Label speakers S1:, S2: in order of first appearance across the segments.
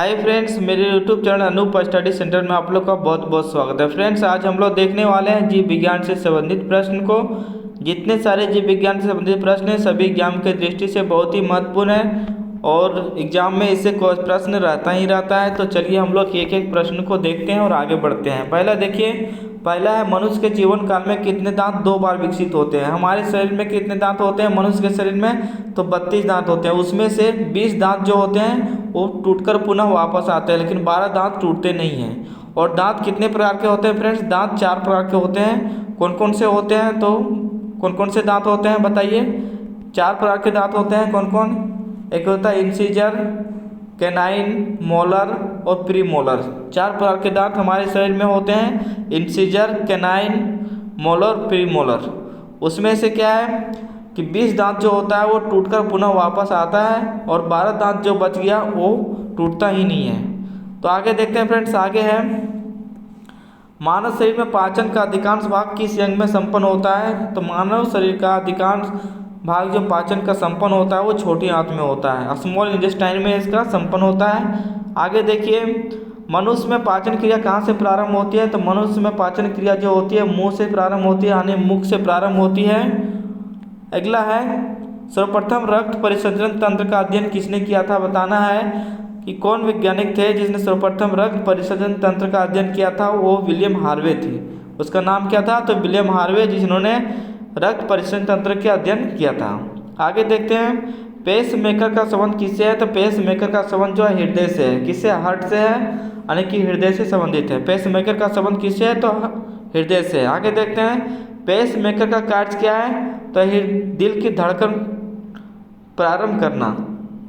S1: हाय friends, मेरे YouTube channel Anoop study centre में आप लोग का बहुत बहुत स्वागत है। फ्रेंड्स, आज हम लोग देखने वाले हैं जीव विज्ञान से संबंधित प्रश्न को। जितने सारे जीव विज्ञान से संबंधित प्रश्न हैं सभी एग्जाम के दृष्टि से बहुत ही महत्वपूर्ण है और एग्जाम में इससे कोई प्रश्न रहता ही रहता है। तो चलिए हम लोग एक एक प्रश्न को देखते हैं और आगे बढ़ते हैं। पहला देखिए, पहला है मनुष्य के जीवन काल में कितने दांत दो बार विकसित होते हैं। हमारे शरीर में कितने दांत होते हैं मनुष्य के शरीर में? तो 32 दांत होते हैं। उसमें से 20 दांत जो होते हैं वो टूटकर पुनः वापस आते हैं, लेकिन 12 दांत टूटते नहीं हैं। और दांत कितने प्रकार के होते हैं फ्रेंड्स? दांत 4 प्रकार के होते हैं। कौन कौन से होते हैं? तो कौन कौन से दांत होते हैं बताइए? 4 प्रकार के दांत होते हैं। कौन कौन? एक होता है इंसीजर, कैनाइन, मोलर और प्री मोलर। 4 प्रकार के दांत हमारे शरीर में होते हैं, incisor, canine, molar, pre molar. उसमें से क्या है कि 20 दांत जो होता है वो टूटकर पुनः वापस आता है और 12 दांत जो बच गया वो टूटता ही नहीं है। तो आगे देखते हैं फ्रेंड्स। आगे है मानव शरीर में पाचन का अधिकांश भाग किस अंग में संपन्न होता है? तो मानव शरीर का अधिकांश भाग जो पाचन का संपन्न होता है वो छोटी आंत में होता है, स्मॉल इंटेस्टाइन में इसका संपन्न होता है। आगे देखिए, मनुष्य में पाचन क्रिया कहाँ से प्रारंभ होती है? तो मनुष्य में पाचन क्रिया जो होती है मुंह से प्रारंभ होती है, यानी मुख से प्रारंभ होती है। अगला है सर्वप्रथम रक्त परिसंचरण तंत्र का अध्ययन किसने किया था? बताना है कि कौन वैज्ञानिक थे जिसने सर्वप्रथम रक्त परिसंचरण तंत्र का अध्ययन किया था। वो विलियम हार्वे थे। उसका नाम क्या था? तो विलियम हार्वे, जिन्होंने रक्त परिसंचरण तंत्र के अध्ययन किया था। आगे देखते हैं, पेस मेकर का संबंध किससे है? तो पेस मेकर का संबंध जो है हृदय से है। किससे? हार्ट से है, यानी कि हृदय से संबंधित है। पेस मेकर का संबंध किससे है? तो हृदय से। आगे देखते हैं, पेस मेकर का कार्य क्या है? तो दिल की धड़कन प्रारंभ करना।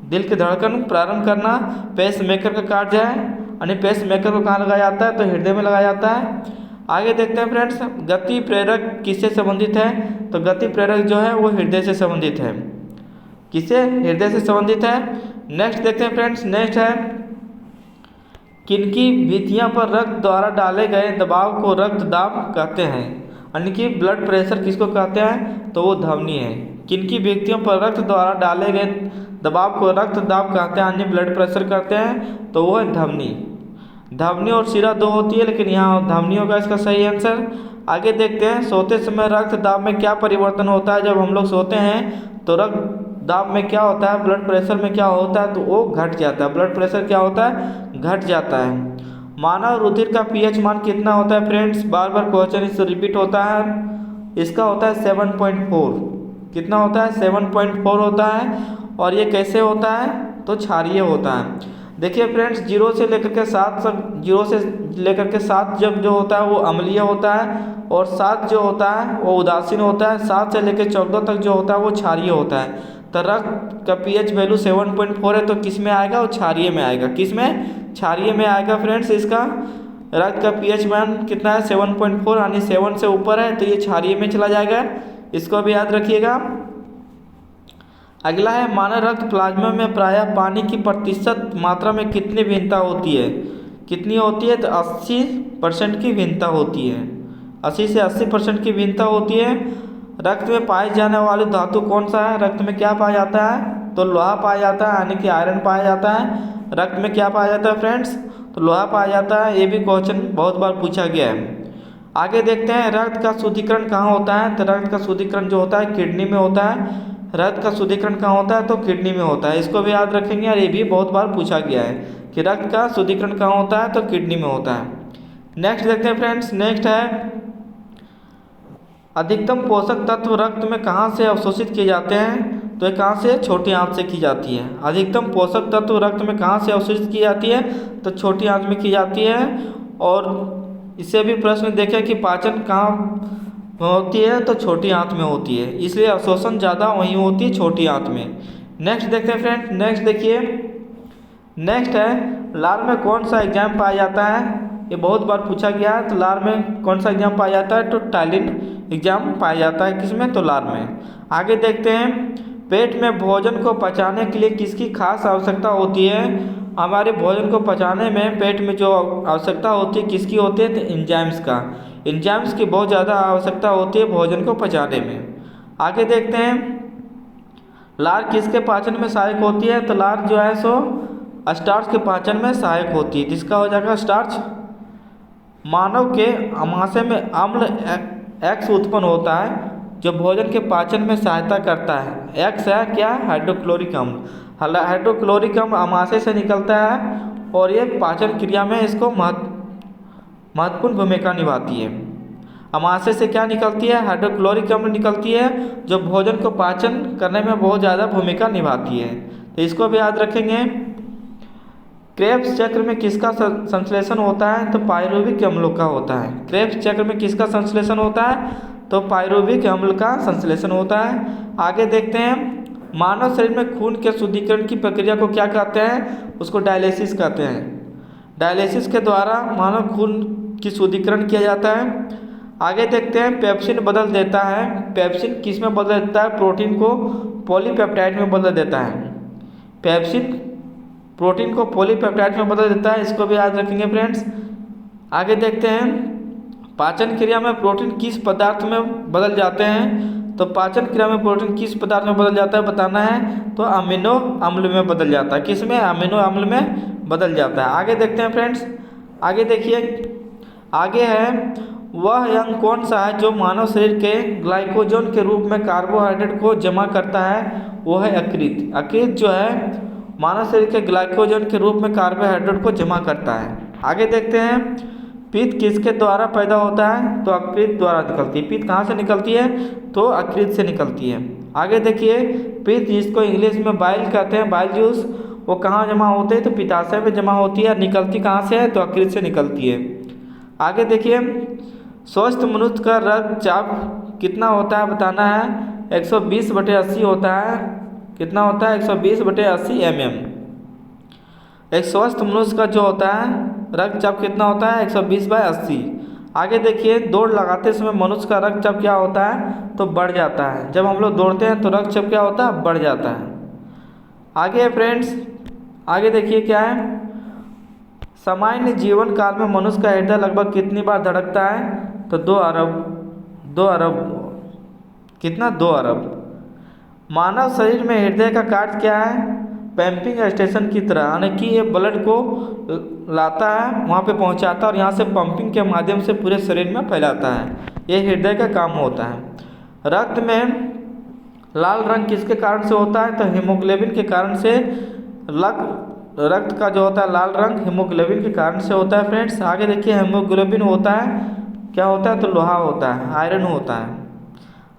S1: दिल की धड़कन प्रारंभ करना पेस मेकर का कार्य है। यानी पेस मेकर को कहाँ लगाया जाता है? तो हृदय में लगाया जाता है। आगे देखते हैं फ्रेंड्स, गति प्रेरक किससे संबंधित है? तो गति प्रेरक जो है वो हृदय से संबंधित है। किससे? हृदय से संबंधित है। नेक्स्ट देखते हैं फ्रेंड्स। नेक्स्ट है किनकी भित्तियां पर रक्त द्वारा डाले गए दबाव को रक्त दाब कहते हैं? यानी कि ब्लड प्रेशर किसको कहते हैं? तो वो धमनी है। किनकी भित्तियों पर रक्त द्वारा डाले गए दबाव को रक्त दाब कहते हैं, यानी ब्लड प्रेशर कहते हैं? तो वो है धमनी। धमनी और शिरा दो होती है, लेकिन यहाँ धमनी होगा इसका सही आंसर। आगे देखते हैं, सोते समय रक्त दाब में क्या परिवर्तन होता है? जब हम लोग सोते हैं तो रक्त दाब में क्या होता है? ब्लड प्रेशर में क्या होता है? तो वो घट जाता है। ब्लड प्रेशर क्या होता है? घट जाता है। मानव रुधिर का पीएच मान कितना होता है फ्रेंड्स? बार बार क्वेश्चन इससे रिपीट होता है। इसका होता है 7.4। कितना होता है? 7.4 होता है। और ये कैसे होता है? तो क्षारीय होता है। देखिए फ्रेंड्स, 0 से लेकर के 7 तक, 0 से लेकर के 7 जब जो होता है वो अम्लीय होता है और 7 जो होता है वो उदासीन होता है। 7 से लेकर 14 तक जो होता है वो क्षारीय होता है। तो रक्त का पीएच वैल्यू 7.4 है, तो किस में आएगा? वो क्षारीय में आएगा। किस में? क्षारीय में आएगा फ्रेंड्स। इसका रक्त का पीएच मान कितना है? 7.4, यानी 7 से ऊपर है तो ये क्षारीय में चला जाएगा। इसको भी याद रखिएगा। अगला है मानव रक्त प्लाज्मा में प्रायः पानी की प्रतिशत मात्रा में कितनी भिन्नता होती है? कितनी होती है? तो 80% की भिन्नता होती है। 80 से 80% की भिन्नता होती है। रक्त में पाए जाने वाली धातु कौन सा है? रक्त में क्या पाया जाता है? तो लोहा पाया जाता है, यानी कि आयरन पाया जाता है। रक्त में क्या पाया जाता है फ्रेंड्स? तो लोहा पाया जाता है। ये भी क्वेश्चन बहुत बार पूछा गया है। आगे देखते हैं, रक्त का शुद्धिकरण कहाँ होता है? तो रक्त का शुद्धिकरण जो होता है किडनी में होता है। रक्त का शुद्धिकरण कहाँ होता है? तो किडनी में होता है। इसको भी याद रखेंगे और ये भी बहुत बार पूछा गया है कि रक्त का शुद्धिकरण कहाँ होता है? तो किडनी में होता है। नेक्स्ट देखते हैं फ्रेंड्स। नेक्स्ट है अधिकतम पोषक तत्व रक्त में कहाँ से अवशोषित किए जाते हैं? तो ये कहाँ से? छोटी आंत से की जाती है। अधिकतम पोषक तत्व रक्त में कहाँ से अवशोषित की जाती है? तो छोटी आंत में की जाती है। और इससे भी प्रश्न देखें कि पाचन कहाँ होती है? तो छोटी आंत में होती है, इसलिए अवशोषण ज़्यादा वहीं होती है, छोटी आंत में। नेक्स्ट देखते हैं फ्रेंड्स। नेक्स्ट देखिए, नेक्स्ट है लार में कौन सा एग्जाम पाया जाता है? ये बहुत बार पूछा गया है। तो लार में कौन सा एग्जाम पाया जाता है? तो टाइलिन एग्जाम पाया जाता है। किसमें? तो लार में। आगे देखते हैं, पेट में भोजन को पचाने के लिए किसकी खास आवश्यकता होती है? हमारे भोजन को पचाने में पेट में जो आवश्यकता होती है किसकी होती है? तो एंजाइम्स का। एंजाइम्स की बहुत ज़्यादा आवश्यकता होती है भोजन को पचाने में। आगे देखते हैं, लार किसके पाचन में सहायक होती है? तो लार जो है सो स्टार्च के पाचन में सहायक होती है। जिसका हो जाएगा स्टार्च। मानव के आमाशय में अम्ल एक्स उत्पन्न होता है जो भोजन के पाचन में सहायता करता है। एक्स है क्या? हाइड्रोक्लोरिक अम्ल। हाइड्रोक्लोरिक अम्ल आमाशय से निकलता है और ये पाचन क्रिया में इसको महत्वपूर्ण भूमिका निभाती है। आमाशय से क्या निकलती है? हाइड्रोक्लोरिक अम्ल निकलती है जो भोजन को पाचन करने में बहुत ज़्यादा भूमिका निभाती है। तो इसको भी याद रखेंगे। क्रेब्स चक्र में किसका संश्लेषण होता है? तो पाइरुविक अम्लों का होता है। क्रेब्स चक्र में किसका संश्लेषण होता है? तो पाइरुविक अम्ल का संश्लेषण होता है। आगे देखते हैं। मानव शरीर में खून के शुद्धिकरण की प्रक्रिया को क्या कहते हैं? उसको डायलिसिस कहते हैं। डायलिसिस के द्वारा मानव खून की शुद्धिकरण किया जाता है। आगे देखते हैं। पेप्सिन बदल देता है। पेप्सिन किस में बदल देता है? प्रोटीन को पॉलीपेप्टाइड में बदल देता है। पेप्सिन प्रोटीन को पॉलीपेप्टाइड में बदल देता है। इसको भी याद रखेंगे फ्रेंड्स। आगे देखते हैं। पाचन क्रिया में प्रोटीन किस पदार्थ में बदल जाते हैं? तो पाचन क्रिया में प्रोटीन किस पदार्थ में बदल जाता है बताना है। तो अमीनो अम्ल में बदल जाता है। किस में? अमीनो अम्ल में बदल जाता है। आगे देखते हैं फ्रेंड्स। आगे देखिए। आगे है वह अंग कौन सा है जो मानव शरीर के ग्लाइकोजन के रूप में कार्बोहाइड्रेट को जमा करता है? वो है यकृत। यकृत जो है मानव शरीर के ग्लाइकोजन के रूप में कार्बोहाइड्रेट को जमा करता है। आगे देखते हैं। पित्त किसके द्वारा पैदा होता है? तो यकृत द्वारा निकलती है। पित्त कहाँ से निकलती है? तो यकृत से निकलती है। आगे देखिए। पित्त जिसको इंग्लिश में बाइल कहते हैं, बाइल जूस, वो कहाँ जमा होते हैं? तो पित्ताशय में जमा होती है। निकलती कहाँ से है? तो यकृत से निकलती है। आगे देखिए। स्वस्थ मनुष्य का रक्तचाप कितना होता है बताना है। 120/80 होता है। कितना होता है? 120/80 mm। एक स्वस्थ मनुष्य का जो होता है रक्तचाप कितना होता है? 120/80। आगे देखिए। दौड़ लगाते समय मनुष्य का रक्तचाप क्या होता है? तो बढ़ जाता है। जब हम लोग दौड़ते हैं तो रक्तचाप क्या होता है? बढ़ जाता है। आगे फ्रेंड्स। आगे देखिए क्या है। सामान्य जीवन काल में मनुष्य का हृदय लगभग कितनी बार धड़कता है? तो 2 अरब। कितना? 2 अरब। मानव शरीर में हृदय का कार्य क्या है? पंपिंग स्टेशन की तरह, यानी कि ये ब्लड को लाता है, वहाँ पे पहुँचाता है और यहाँ से पंपिंग के माध्यम से पूरे शरीर में फैलाता है। ये हृदय का काम होता है। रक्त में लाल रंग किसके कारण से होता है? तो हीमोग्लोबिन के कारण से। रक्त का जो होता है लाल रंग हीमोग्लोबिन के कारण से होता है फ्रेंड्स। आगे देखिए। हीमोग्लोबिन होता है क्या होता है? तो लोहा होता है, आयरन होता है।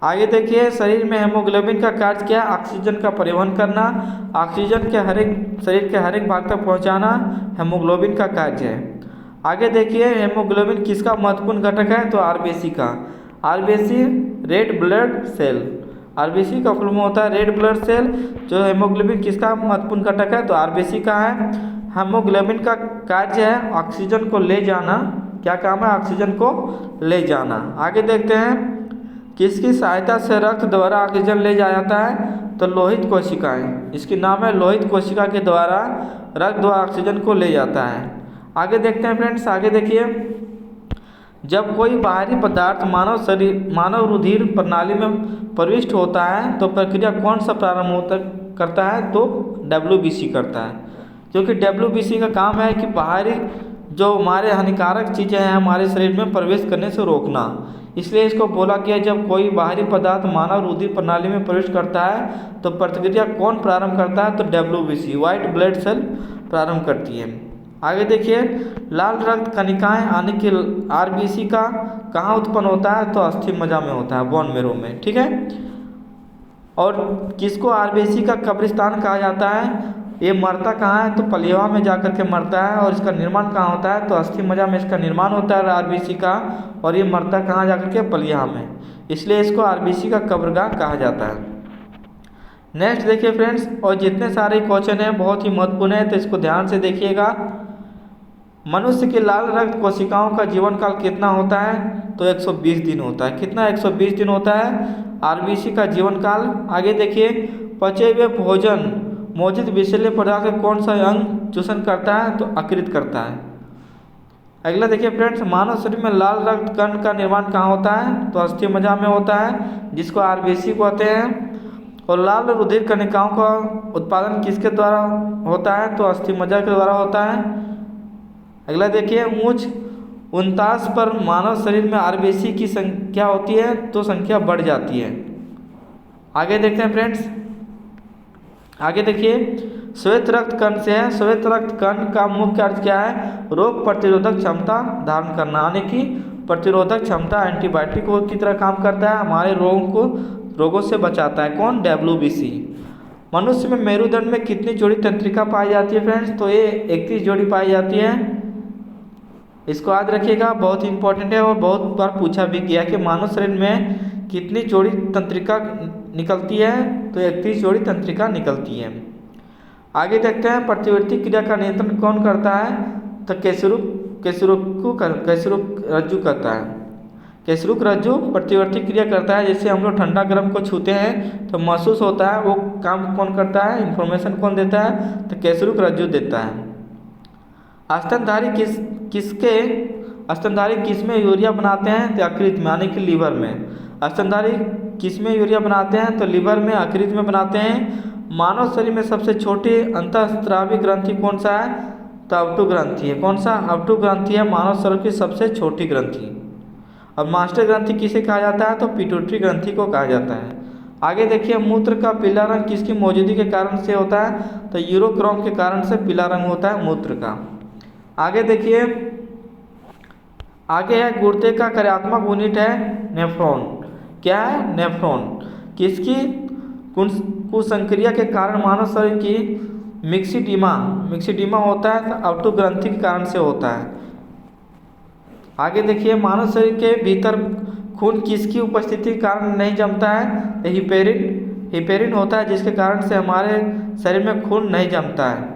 S1: आगे देखिए। शरीर में हीमोग्लोबिन का कार्य क्या है? ऑक्सीजन का परिवहन करना। ऑक्सीजन के शरीर के हर एक भाग तक पहुंचाना हीमोग्लोबिन का कार्य है। आगे देखिए। हीमोग्लोबिन किसका महत्वपूर्ण घटक है? तो आरबीसी का। RBC red blood cell. RBC का फुल फॉर्म होता है रेड ब्लड सेल। जो हीमोग्लोबिन किसका महत्वपूर्ण घटक है? तो आरबीसी का है। हीमोग्लोबिन का कार्य है ऑक्सीजन को ले जाना। क्या काम है? ऑक्सीजन को ले जाना। आगे देखते हैं। किसकी सहायता से रक्त द्वारा ऑक्सीजन ले जाया जाता है? तो लोहित कोशिकाएं। इसकी नाम है लोहित कोशिका के द्वारा रक्त द्वारा ऑक्सीजन को ले जाता है। आगे देखते हैं फ्रेंड्स। आगे देखिए। जब कोई बाहरी पदार्थ मानव रुधिर प्रणाली में प्रविष्ट होता है तो प्रक्रिया कौन सा प्रारंभ करता है? तो WBC करता है। क्योंकि WBC का काम है कि बाहरी जो हमारे हानिकारक चीज़ें हैं हमारे शरीर में प्रवेश करने से रोकना। इसलिए इसको बोला गया जब कोई बाहरी पदार्थ मानव रुधिर प्रणाली में प्रवेश करता है तो प्रक्रिया कौन प्रारंभ करता है? तो WBC व्हाइट ब्लड सेल प्रारंभ करती है। आगे देखिए। लाल रक्त कणिकाएं यानी कि RBC का कहाँ उत्पन्न होता है? तो अस्थि मज्जा में होता है, बोन मैरो में। ठीक है। और किसको RBC का कब्रिस्तान कहा जाता है? ये मरता कहाँ है? तो पलिवा में जाकर के मरता है। और इसका निर्माण कहाँ होता है? तो अस्थि मज्जा में इसका निर्माण होता है RBC का। और ये मरता कहाँ जाकर के? पलिया में। इसलिए इसको RBC का कब्रगाह कहा जाता है। नेक्स्ट देखिए फ्रेंड्स। और जितने सारे क्वेश्चन हैं बहुत ही महत्वपूर्ण है तो इसको ध्यान से देखिएगा। मनुष्य की लाल रक्त कोशिकाओं का जीवन काल कितना होता है? तो 120 दिन होता है। कितना? 120 दिन होता है RBC का जीवन काल। आगे देखिए। पचे हुए भोजन मौजूद विषैले पदार्थ का कौन सा अंग चूषण करता है? तो यकृत करता है। अगला देखिए फ्रेंड्स। मानव शरीर में लाल रक्त कण का निर्माण कहाँ होता है? तो अस्थि मज्जा में होता है जिसको RBC कहते हैं। और लाल रुधिर कणिकाओं का उत्पादन किसके द्वारा होता है? तो अस्थिमज्जा के द्वारा होता है। अगला देखिए, ऊंच 49 पर मानव शरीर में आरबीसी की संख्या होती है तो संख्या बढ़ जाती है। आगे देखते हैं फ्रेंड्स, आगे देखिए, श्वेत रक्त कण से है। श्वेत रक्त कण का मुख्य अर्थ क्या है? रोग प्रतिरोधक क्षमता धारण करना, यानी कि प्रतिरोधक क्षमता, एंटीबायोटिक की तरह काम करता है, हमारे रोगों से बचाता है। कौन? WBC। मनुष्य में मेरुदंड में कितनी जोड़ी तंत्रिका पाई जाती है फ्रेंड्स? तो ये 31 जोड़ी पाई जाती है। इसको याद रखिएगा, बहुत इंपॉर्टेंट है और बहुत बार पूछा भी गया कि मानव शरीर में कितनी जोड़ी तंत्रिका निकलती है? तो 31 जोड़ी तंत्रिका निकलती है। आगे देखते हैं, प्रतिवर्ती क्रिया का नियंत्रण कौन करता है? तो कैसरुक रज्जु करता है। कैसरुक रज्जु प्रतिवर्ती क्रिया करता है। जैसे हम लोग ठंडा गर्म को छूते हैं तो महसूस होता है, वो काम कौन करता है? इन्फॉर्मेशन कौन देता है? तो कैसरुक रज्जु देता है। स्तनधारी स्तनधारी किस में यूरिया बनाते हैं? तो यकृत में, यानी कि लीवर में। स्तनधारी किस में यूरिया बनाते हैं? तो लीवर में, यकृत में बनाते हैं। मानव शरीर में सबसे छोटी अंतःस्रावी ग्रंथि कौन सा है? तो अवटु ग्रंथि है। कौन सा? अवटु ग्रंथि है मानव शरीर की सबसे छोटी ग्रंथि। और मास्टर ग्रंथि किसे कहा जाता है? तो पिट्यूटरी ग्रंथि को कहा जाता है। आगे देखिए, मूत्र का पीला रंग किसकी मौजूदगी के कारण से होता है? तो यूरोक्रोम के कारण से पीला रंग होता है मूत्र का। आगे देखिए, आगे है, गुर्दे का कार्यात्मक यूनिट है नेफ्रॉन। क्या है? नेफ्रॉन। किसकी कुसंक्रिया के कारण मानव शरीर की मिक्सिडीमा होता है? तो अवटु ग्रंथि के कारण से होता है। आगे देखिए, मानव शरीर के भीतर खून किसकी उपस्थिति के कारण नहीं जमता है? हिपेरिन होता है, जिसके कारण से हमारे शरीर में खून नहीं जमता है।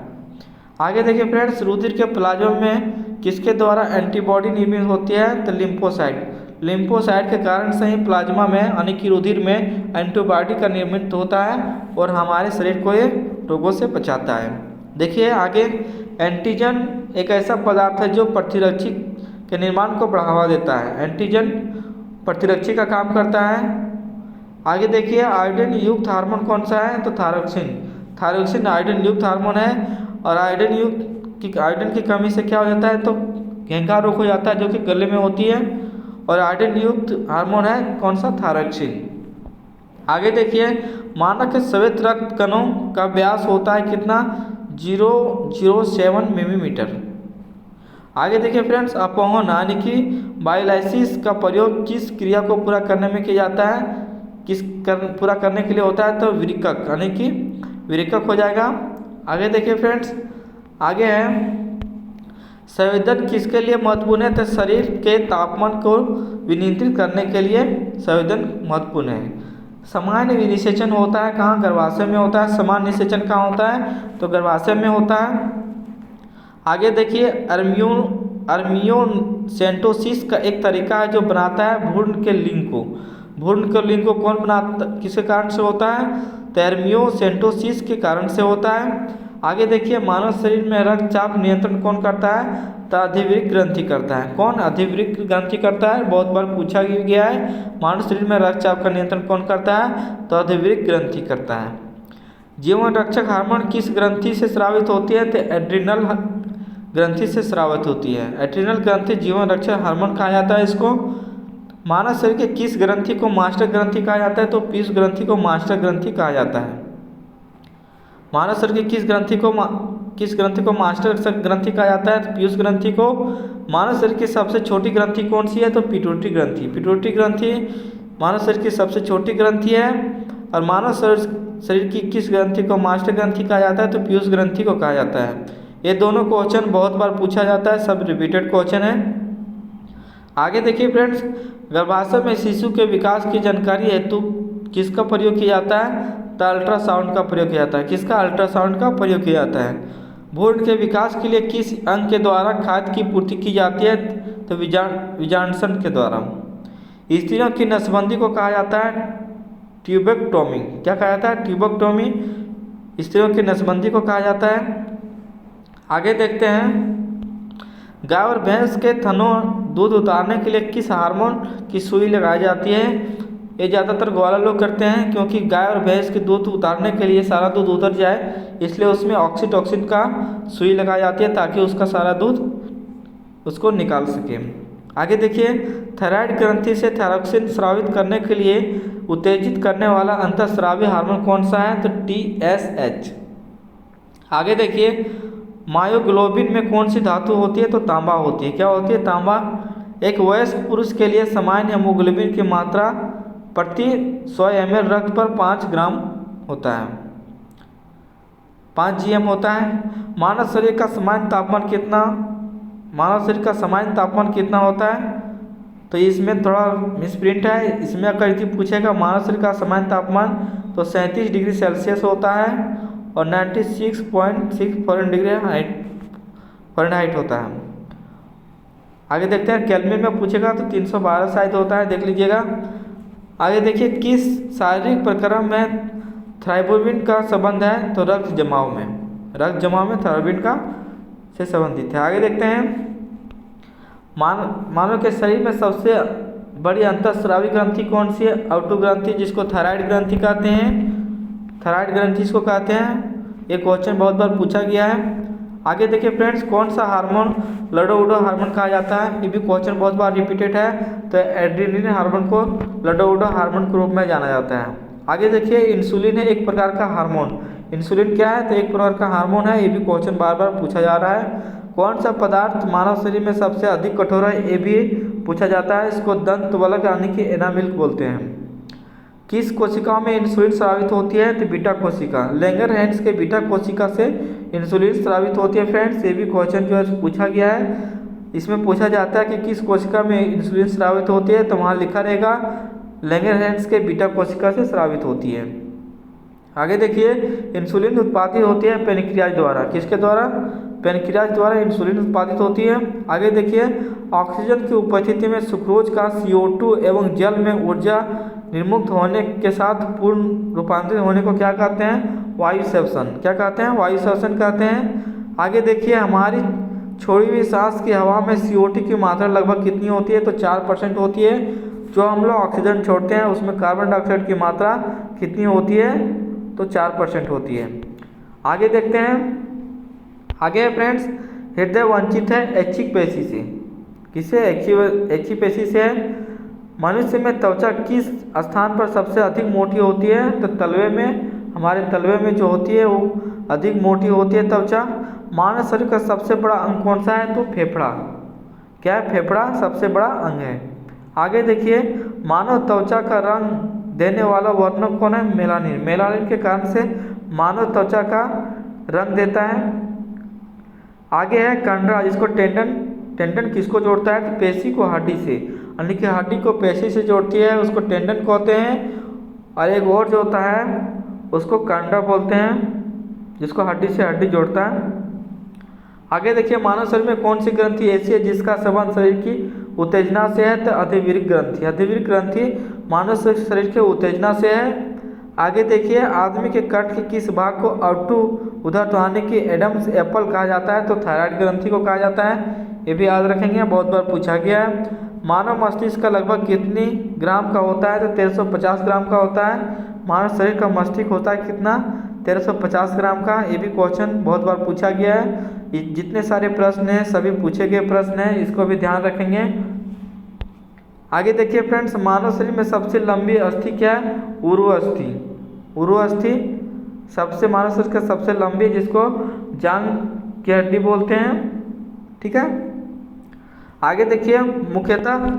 S1: आगे देखिए फ्रेंड्स, रुधिर के प्लाज्मा में किसके द्वारा एंटीबॉडी निर्मित होती है? तो लिम्फोसाइट के कारण से ही प्लाज्मा में, यानी कि रुधिर में एंटीबॉडी का निर्मित होता है और हमारे शरीर को ये रोगों से बचाता है। देखिए आगे, एंटीजन एक ऐसा पदार्थ है जो प्रतिरक्षी के निर्माण को बढ़ावा देता है। एंटीजन प्रतिरक्षी का काम करता है। आगे देखिए, आयोडीन युक्त हार्मोन कौन सा है? तो थायरोक्सिन आयोडीन युक्त हार्मोन है। और आयोडीन की कमी से क्या हो जाता है? तो घेंघा रोग हो जाता है, जो कि गले में होती है। और आयोडीन युक्त हार्मोन है कौन सा? थायरोक्सिन। आगे देखिए, मानव के श्वेत रक्त कणों का व्यास होता है कितना? 0.07 मिलीमीटर। आगे देखिए फ्रेंड्स, अपवहन यानी कि बायोलाइसिस का प्रयोग किस क्रिया को पूरा करने में किया जाता है? पूरा करने के लिए होता है? तो विरिकक, यानी कि विरिकक हो जाएगा। आगे देखिए फ्रेंड्स, आगे है, संवेदन किसके लिए महत्वपूर्ण है? तो शरीर के तापमान को विनियंत्रित करने के लिए संवेदन महत्वपूर्ण है। सामान्य विनिषेचन होता है कहाँ? गर्भाशय में होता है। सामान्य निषेचन कहाँ होता है? तो गर्भाशय में होता है। आगे देखिए, अर्मियोसेंटोसिस का एक तरीका है जो बनाता है भ्रूण के लिंग को कौन बनाता, किसके कारण से होता है? तो अर्मियोसेंटोसिस के कारण से होता है। आगे देखिए, मानव शरीर में रक्तचाप नियंत्रण कौन करता है? तो अधिवृक्क ग्रंथि करता है। कौन? अधिवृक्क ग्रंथि करता है। बहुत बार पूछा गया है, मानव शरीर में रक्तचाप का नियंत्रण कौन करता है? तो अधिवृक्क ग्रंथि करता है। जीवन रक्षक हार्मोन किस ग्रंथि से स्रावित होती है? तो एड्रिनल ग्रंथि से स्रावित होती है। एड्रिनल ग्रंथि जीवन रक्षक हार्मोन कहा जाता है इसको। मानव शरीर के किस ग्रंथि को मास्टर ग्रंथि कहा जाता है? तो पीयूष ग्रंथि को मास्टर ग्रंथि कहा जाता है। मानव शरीर की किस ग्रंथि को मास्टर ग्रंथि कहा जाता है? तो पीयूष ग्रंथि को। मानव शरीर की सबसे छोटी ग्रंथि कौन सी है? तो पिट्यूटरी ग्रंथि मानव शरीर की सबसे छोटी ग्रंथि है। और मानव शरीर की किस ग्रंथि को मास्टर ग्रंथि कहा जाता है? तो पीयूष ग्रंथि को कहा जाता है। ये दोनों क्वेश्चन बहुत बार पूछा जाता है, सब रिपीटेड क्वेश्चन है। आगे देखिए फ्रेंड्स, गर्भाशय में शिशु के विकास की जानकारी हेतु किसका प्रयोग किया जाता है? तो अल्ट्रासाउंड का प्रयोग किया जाता है। किसका? अल्ट्रासाउंड का प्रयोग किया जाता है। भ्रूण के विकास के लिए किस अंग के द्वारा खाद्य की पूर्ति की जाती है? तो विजांडसन के द्वारा। स्त्रियों की नसबंदी को कहा जाता है ट्यूबेक्टोमी। क्या कहा जाता है? ट्यूबेक्टोमी। स्त्रियों की नसबंदी को कहा जाता है। आगे देखते हैं, गाय और भैंस के थनों दूध उतारने के लिए किस हार्मोन की सुई लगाई जाती है? ये ज़्यादातर ग्वाला लोग करते हैं, क्योंकि गाय और भैंस के दूध उतारने के लिए सारा दूध उतर जाए, इसलिए उसमें ऑक्सीटोसिन का सुई लगाई जाती है ताकि उसका सारा दूध उसको निकाल सके। आगे देखिए, थायराइड ग्रंथि से थायरोक्सिन स्रावित करने के लिए उत्तेजित करने वाला अंतःस्रावी हार्मोन कौन सा है? तो TSH। आगे देखिए, मायोग्लोबिन में कौन सी धातु होती है? तो तांबा होती है। क्या होती है? तांबा। एक वयस्क पुरुष के लिए सामान्य हेमोग्लोबिन की मात्रा प्रति 100 ml रक्त पर 5 ग्राम होता है, 5 GM होता है। मानव शरीर का सामान्य तापमान कितना होता है? तो इसमें थोड़ा मिसप्रिंट है। इसमें अगर यदि पूछेगा मानव शरीर का सामान्य तापमान, तो 37 डिग्री सेल्सियस होता है और 96.6 फ़ारेनहाइट होता है। आगे देखते हैं, केल्विन में पूछेगा तो 312 शायद होता है, देख लीजिएगा। आगे देखिए, किस शारीरिक प्रक्रम में थाइरोबिन का संबंध है? तो रक्त जमाव में थाइरोबिन का से संबंधित है। आगे देखते हैं, मानव के शरीर में सबसे बड़ी अंतःस्रावी ग्रंथि कौन सी है? अवटु ग्रंथि, जिसको थायराइड ग्रंथि कहते हैं। थायराइड ग्रंथि इसको कहते हैं। ये क्वेश्चन बहुत बार पूछा गया है। आगे देखिए फ्रेंड्स, कौन सा हार्मोन लडोउडो हार्मोन कहा जाता है? ये भी क्वेश्चन बहुत बार रिपीटेड है। तो एड्रेनलिन हार्मोन को लडोउडो हार्मोन के रूप में जाना जाता है। आगे देखिए, इंसुलिन है एक प्रकार का हार्मोन। इंसुलिन क्या है? तो एक प्रकार का हार्मोन है। ये भी क्वेश्चन बार बार पूछा जा रहा है। कौन सा पदार्थ मानव शरीर में सबसे अधिक कठोर है? ये भी पूछा जाता है। इसको दंत वलक यानी कि एनामिल्क बोलते हैं। किस कोशिका में इंसुलिन स्रावित होती है? तो बीटा कोशिका। लैंगरहैंस के बीटा कोशिका से इंसुलिन स्रावित होती है। फ्रेंड्स, ये भी क्वेश्चन जो है पूछा गया है। इसमें पूछा जाता है कि किस कोशिका में इंसुलिन स्रावित होती है, तो वहाँ लिखा रहेगा लैंगरहैंस के बीटा कोशिका से स्रावित होती है। आगे देखिए, इंसुलिन उत्पादित होती है पेनक्रियाज द्वारा। किसके द्वारा? पेनक्रियाज द्वारा इंसुलिन उत्पादित होती है। आगे देखिए, ऑक्सीजन की उपस्थिति में सुक्रोज का CO2 एवं जल में ऊर्जा निर्मुक्त होने के साथ पूर्ण रूपांतरित होने को क्या कहते हैं? वायु सेवसन। क्या कहते हैं? वायु सेवसन कहते हैं। आगे देखिए, हमारी छोड़ी हुई सांस की हवा में CO2 की मात्रा लगभग कितनी होती है? तो 4% होती है। जो हम लोग ऑक्सीजन छोड़ते हैं उसमें कार्बन डाइऑक्साइड की मात्रा कितनी होती है? तो 4% होती है। आगे देखते हैं, आगे फ्रेंड्स, हृदय वंचित है ऐच्छिक पेशी से। किससे? ऐच्छिक पेशी से। मनुष्य में त्वचा किस स्थान पर सबसे अधिक मोटी होती है? तो तलवे में। हमारे तलवे में जो होती है वो अधिक मोटी होती है त्वचा। मानव शरीर का सबसे बड़ा अंग कौन सा है? तो फेफड़ा। क्या है? फेफड़ा सबसे बड़ा अंग है। आगे देखिए, मानव त्वचा का रंग देने वाला वर्णक कौन है? मेलानिन। मेलानिन के कारण से मानव त्वचा का रंग देता है। आगे है कंडरा, जिसको टेंडन किसको जोड़ता है? तो पेशी को हड्डी से, यानी कि हड्डी को पेशी से जोड़ती है, उसको टेंडन कहते हैं। और एक और जो होता है उसको कंडरा बोलते हैं, जिसको हड्डी से हड्डी जोड़ता है। आगे देखिए, मानव शरीर में कौन सी ग्रंथि ऐसी है जिसका संबंध शरीर की उत्तेजना से है? तो अधिविरिक ग्रंथि। अधिविरिक ग्रंथि मानव शरीर के उत्तेजना से है। आगे देखिए, आदमी के कंठ के किस भाग को अवटु उधर यानी कि एडम्स एप्पल कहा जाता है? तो थायराइड ग्रंथि को कहा जाता है। ये भी याद रखेंगे, बहुत बार पूछा गया है। मानव मस्तिष्क का लगभग कितनी ग्राम का होता है? तो 1350 ग्राम का होता है। मानव शरीर का मस्तिष्क होता है कितना? 1350 ग्राम का। ये भी क्वेश्चन बहुत बार पूछा गया है। जितने सारे प्रश्न हैं सभी पूछे गए प्रश्न हैं, इसको भी ध्यान रखेंगे। आगे देखिए फ्रेंड्स, मानव शरीर में सबसे लंबी अस्थि क्या है? उरु अस्थि। उरु अस्थि सबसे मानव शरीर का सबसे लंबी, जिसको जांग की हड्डी बोलते हैं। ठीक है। आगे देखिए, मुख्यतः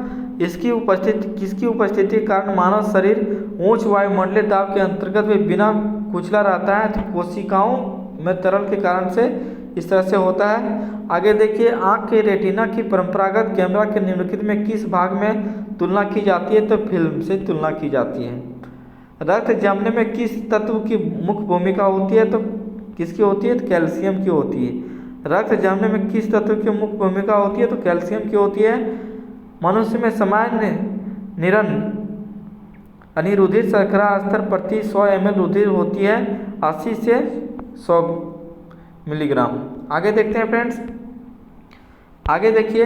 S1: किसकी उपस्थिति के कारण मानव शरीर उच्च वायुमंडलीय दाब के अंतर्गत भी बिना कुचला रहता है? तो कोशिकाओं में तरल के कारण से इस तरह से होता है। आगे देखिए, आँख के रेटिना की परंपरागत कैमरा के निम्नलिखित में किस भाग में तुलना की जाती है? तो फिल्म से तुलना की जाती है। रक्त जमने में किस तत्व की मुख्य भूमिका होती है? तो किसकी होती है? तो कैल्शियम की होती है। रक्त जमने में किस तत्व की मुख्य भूमिका होती है? तो कैल्शियम की होती है। मनुष्य में सामान्य निरन यानी रुधिर शर्करा स्तर प्रति 100 ml रुधिर होती है 80 से 100 मिलीग्राम। आगे देखते हैं फ्रेंड्स, आगे देखिए,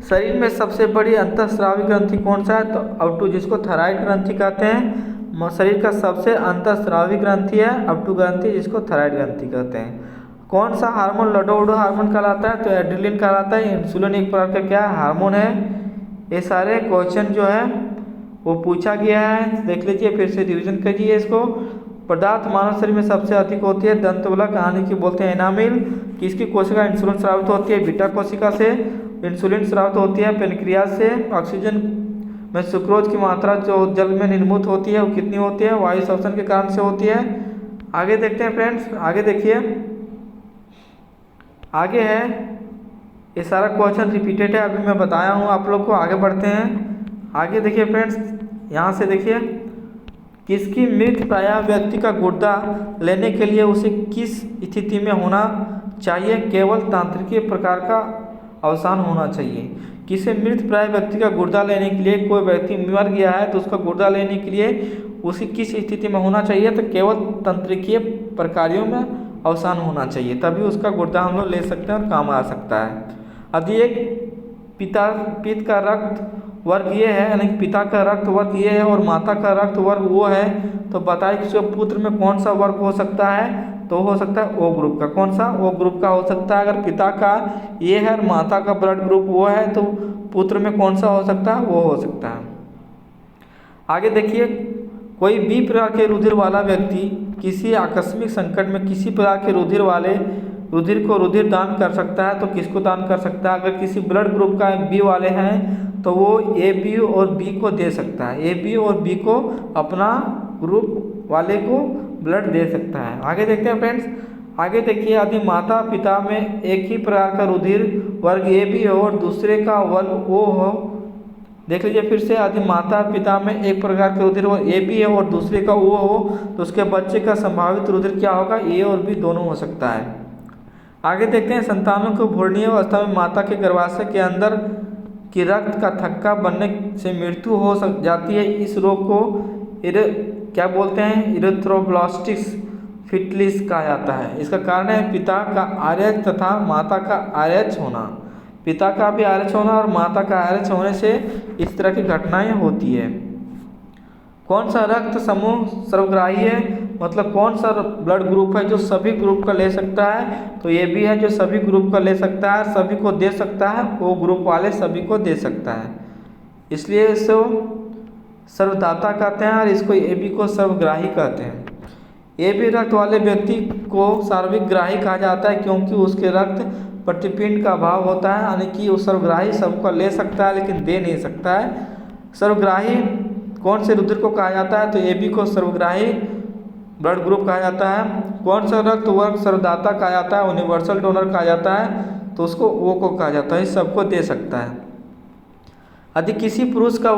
S1: शरीर में सबसे बड़ी अंतःस्रावी ग्रंथि कौन सा है? तो अवटु, जिसको थायराइड ग्रंथि कहते हैं। शरीर का सबसे अंतःस्रावी ग्रंथि है अवटु ग्रंथि, जिसको थायराइड ग्रंथि कहते हैं। कौन सा हार्मोन लडोडो हार्मोन कहलाता है? तो एड्रेनलिन कहलाता है। इंसुलिन एक प्रकार का क्या हार्मोन है? ये सारे क्वेश्चन जो है वो पूछा गया है, देख लीजिए, फिर से रिवीजन करिए इसको। पदार्थ मानव शरीर में सबसे अधिक होती है दंतवलक, यानी कि बोलते हैं एनामिल। किसकी कोशिका इंसुलिन स्रावित होती है? बीटा कोशिका से। इंसुलिन स्रावित होती है पेनक्रियाज से। ऑक्सीजन में सुक्रोज की मात्रा जो जल में निर्मित होती है वो कितनी होती है? वायु श्वसन के कारण से होती है। आगे देखते हैं फ्रेंड्स, आगे देखिए, आगे है, ये सारा क्वेश्चन रिपीटेड है, अभी मैं बताया हूँ आप लोग को। आगे बढ़ते हैं, आगे देखिए फ्रेंड्स, यहाँ से देखिए, किसकी मृत प्राय व्यक्ति का गुर्दा लेने के लिए उसे किस स्थिति में होना चाहिए? केवल तांत्रिकीय प्रकार का अवसान होना चाहिए। किसी मृत प्राय व्यक्ति का गुर्दा लेने के लिए, कोई व्यक्ति मर गया है तो उसका गुर्दा लेने के लिए उसे किस स्थिति में होना चाहिए? तो केवल तंत्रिकीय प्रकारों में अवसान होना चाहिए, तभी उसका गुर्दा हम लोग ले सकते हैं और काम आ सकता है। यदि एक पिता का रक्त वर्ग ये है, यानी पिता का रक्त वर्ग ये है और माता का रक्त वर्ग वो है, तो बताइए कि उसके पुत्र में कौन सा वर्ग हो सकता है? तो हो सकता है ओ ग्रुप का। कौन सा? ओ ग्रुप का हो सकता है। अगर पिता का ये है और माता का ब्लड ग्रुप वो है, तो पुत्र में कौन सा हो सकता है? वो हो सकता है। आगे देखिए, कोई भी प्रकार के रुधिर वाला व्यक्ति किसी आकस्मिक संकट में किसी प्रकार के रुधिर को रुधिर दान कर सकता है, तो किसको दान कर सकता है? अगर किसी ब्लड ग्रुप का बी वाले हैं तो वो ए, बी और बी को दे सकता है। ए, बी और बी को अपना ग्रुप वाले को ब्लड दे सकता है। आगे देखते हैं फ्रेंड्स, आगे देखिए, यदि माता पिता में एक ही प्रकार का रुधिर वर्ग ए बी हो और दूसरे का वर्ग ओ हो, देख लीजिए फिर से, यदि माता पिता में एक प्रकार के रुधिर वर्ग ए बी है और दूसरे का ओ हो, तो उसके बच्चे का संभावित रुधिर क्या होगा? ए और बी दोनों हो सकता है। आगे देखते हैं, संतानों को भ्रूणीय अवस्था में माता के गर्भाशय के अंदर की रक्त का थक्का बनने से मृत्यु हो जाती है। इस रोग को क्या बोलते हैं? इरेथ्रोब्लास्टिस फिटलिस कहा जाता है। इसका कारण है पिता का RH तथा माता का RH होना। पिता का भी RH होना और माता का RH होने से इस तरह की घटनाएं होती है। कौन सा रक्त समूह सर्वग्राही है? मतलब कौन सा ब्लड ग्रुप है जो सभी ग्रुप का ले सकता है? तो ये भी है जो सभी ग्रुप का ले सकता है, सभी को दे सकता है, वो ग्रुप वाले सभी को दे सकता है, इसलिए इसको सर्वदाता कहते हैं और इसको AB को सर्वग्राही कहते हैं। AB रक्त वाले व्यक्ति को सार्वग्राही ग्राही कहा जाता है क्योंकि उसके रक्त प्रतिपिंड का अभाव होता है, यानी कि वो सर्वग्राही सबको ले सकता है लेकिन दे नहीं सकता है। सर्वग्राही कौन से रुधिर को कहा जाता है? तो AB को सर्वग्राही ब्लड ग्रुप कहा जाता है। कौन सा रक्त वर्ग सर्वदाता कहा जाता है? यूनिवर्सल डोनर कहा जाता है, तो उसको O को कहा जाता है, सबको दे सकता है। यदि किसी पुरुष का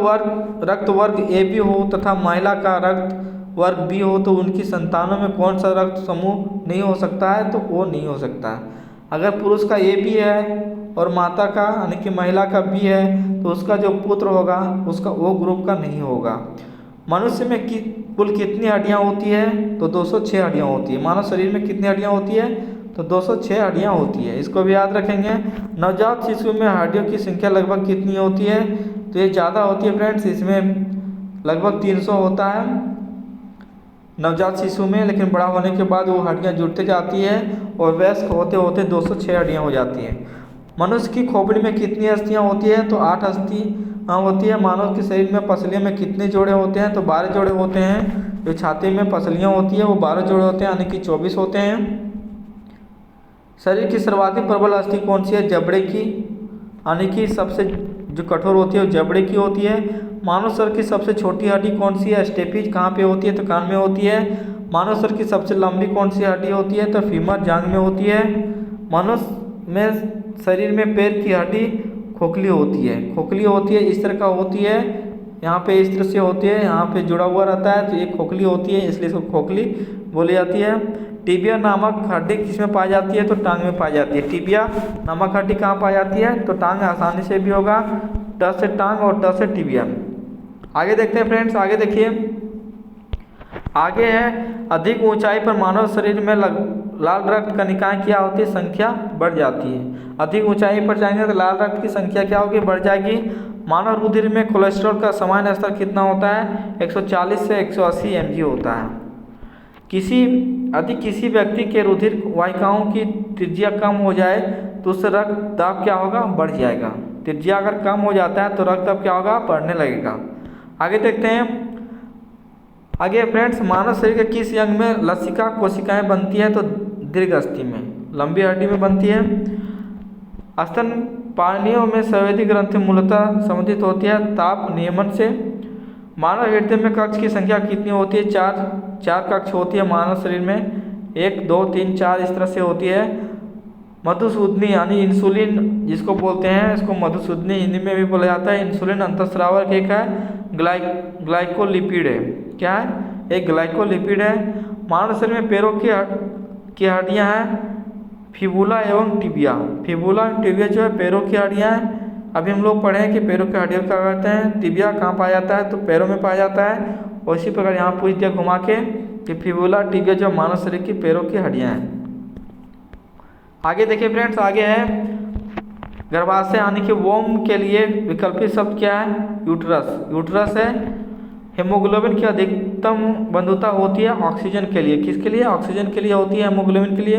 S1: रक्त वर्ग AB हो तथा महिला का रक्त वर्ग B हो, तो उनकी संतानों में कौन सा रक्त समूह नहीं हो सकता है? तो O नहीं हो सकता है। अगर पुरुष का AB है और माता का यानी कि महिला का B है, तो उसका जो पुत्र होगा उसका O ग्रुप का नहीं होगा। मनुष्य में कुल कितनी हड्डियाँ होती है? तो 206 हड्डियाँ होती है। मानव शरीर में कितनी हड्डियाँ होती है? तो 206 हड्डियाँ होती है, इसको भी याद रखेंगे। नवजात शिशु में हड्डियों की संख्या लगभग कितनी होती है? तो ये ज़्यादा होती है फ्रेंड्स, इसमें लगभग 300 होता है नवजात शिशु में, लेकिन बड़ा होने के बाद वो हड्डियाँ जुड़ते जाती है और वयस्क होते होते 206 हड्डियाँ हो जाती हैं। मनुष्य की खोपड़ी में कितनी अस्थियाँ होती है? तो 8 अस्थियाँ होती है। मानव के शरीर में पसलियों में कितने जोड़े होते हैं? तो 12 जोड़े होते हैं। जो छाती में पसलियाँ होती है वो 12 जोड़े होते हैं, यानी कि 24 होते हैं। शरीर की सर्वाधिक प्रबल अस्थि कौन सी है? जबड़े की, यानी कि सबसे जो कठोर होती है वो जबड़े की होती है। मानव शरीर की सबसे छोटी हड्डी कौन सी है? स्टेपीज कहाँ पे होती है? तो कान में होती है। मानव शरीर की सबसे लंबी कौन सी हड्डी होती है? तो फीमर जांघ में होती है। मनुष्य में शरीर में पैर की हड्डी खोखली होती है, खोखली होती है, इस तरह का होती है, यहाँ पे इस तरह से होती है, यहाँ पे जुड़ा हुआ रहता है, तो ये खोखली होती है, इसलिए इसको खोखली बोली जाती है। टिबिया नामक हड्डी किसमें पाई जाती है? तो टांग में पाई जाती है। टिबिया नामक हड्डी कहाँ पाई जाती है? तो टांग आसानी से भी होगा, ट से टांग और ट से टिबिया। आगे देखते हैं फ्रेंड्स, आगे देखिए, आगे है अधिक ऊंचाई पर मानव शरीर में लाल रक्त कणिकाएं क्या होती है, संख्या बढ़ जाती है। अधिक ऊंचाई पर जाएंगे तो लाल रक्त की संख्या क्या होगी, बढ़ जाएगी। मानव रुधिर में कोलेस्ट्रॉल का सामान्य स्तर कितना होता है, 140 से 180 mg होता है। किसी व्यक्ति के रुधिर वाहिकाओं की त्रिज्या कम हो जाए तो उससे रक्त दाब क्या होगा, बढ़ जाएगा। त्रिज्या अगर कम हो जाता है तो रक्त दाब क्या होगा, बढ़ने लगेगा। आगे देखते हैं। आगे फ्रेंड्स, मानव शरीर के किस अंग में लसिका कोशिकाएं बनती है, तो दीर्घ अस्थि में, लंबी हड्डी में बनती है। स्तन पानियों में संवेदी ग्रंथि मूलतः संबंधित होती है ताप नियमन से। मानव हृदय में कक्ष की संख्या कितनी होती है, चार कक्ष होती है मानव शरीर में, 1 2 3 4 इस तरह से होती है। मधुसूदनी यानी इंसुलिन जिसको बोलते हैं, इसको मधुसूदनी हिंदी में भी बोला जाता है। इंसुलिन अंतःस्रावक एक है, ग्लाइकोलिपिड है। क्या है, एक ग्लाइकोलिपिड है। मानव शरीर में पैरों की हड्डियां हैं, फिबुला एवं टिबिया। फिबुला एवं टिबिया जो है पैरों की हड्डियां हैं। अभी हम लोग पढ़े हैं कि पैरों की हड्डियों क्या कहते हैं, टिबिया कहाँ पाया जाता है, तो पैरों में पाया जाता है। और इसी प्रकार यहाँ पूछ दिया घुमा के कि फिबुला टिबिया जो मानव शरीर की पैरों की हड्डियां हैं। आगे देखिए फ्रेंड्स, आगे है गर्भाशय यानी कि वोम के लिए विकल्पित शब्द क्या है, यूट्रस। यूट्रस है। हेमोग्लोबिन की अधिकतम बंधुता होती है ऑक्सीजन के लिए, किसके लिए, ऑक्सीजन के लिए होती है हेमोग्लोबिन के लिए।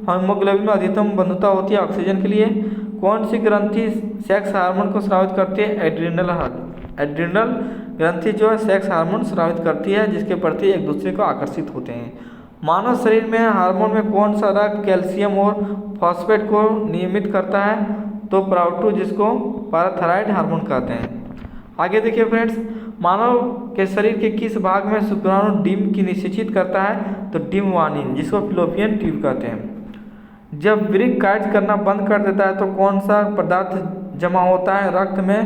S1: हेमोग्लोबिन में अधिकतम बंधुता होती है ऑक्सीजन के लिए। कौन सी ग्रंथि सेक्स हार्मोन को स्रावित करती है, एड्रिनल ग्रंथि जो है सेक्स हार्मोन स्रावित करती है, जिसके प्रति एक दूसरे को आकर्षित होते हैं। मानव शरीर में हार्मोन में कौन सा रक्त कैल्शियम और फॉस्फेट को नियमित करता है, तो प्राउटू जिसको पैराथायरॉइड हार्मोन कहते हैं। आगे देखिए फ्रेंड्स, मानव के शरीर के किस भाग में शुक्राणु डिम की निषेचित करता है, तो डिम्वानिन जिसको फिलोपियन ट्यूब कहते हैं। जब वृक्क कार्य करना बंद कर देता है तो कौन सा पदार्थ जमा होता है, रक्त में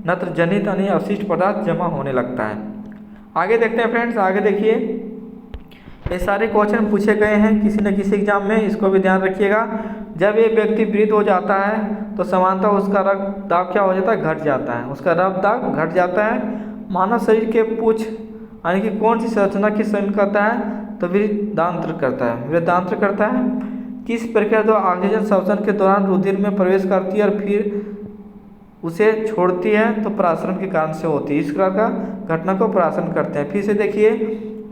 S1: नत्रजनित यानी अवशिष्ट पदार्थ जमा होने लगता है। आगे देखते हैं फ्रेंड्स, आगे देखिए, ये सारे क्वेश्चन पूछे गए हैं किसी न किसी एग्जाम में, इसको भी ध्यान रखिएगा। जब ये व्यक्ति वृद्ध हो जाता है तो सामान्यतः उसका रक्त दाब क्या हो जाता है, घट जाता है, उसका रक्त दाब घट जाता है। मानव शरीर के पूछ यानी कि कौन सी संरचना की संयुक्त करता है, तो वृद्धांत्र करता है, वृद्धांत्र करता है। किस प्रक्रिया द्वारा ऑक्सीजन श्वसन के दौरान रुधिर में प्रवेश करती है और फिर उसे छोड़ती है, तो परासरण के कारण से होती है। इस प्रकार का घटना को परासरण करते हैं। फिर से देखिए,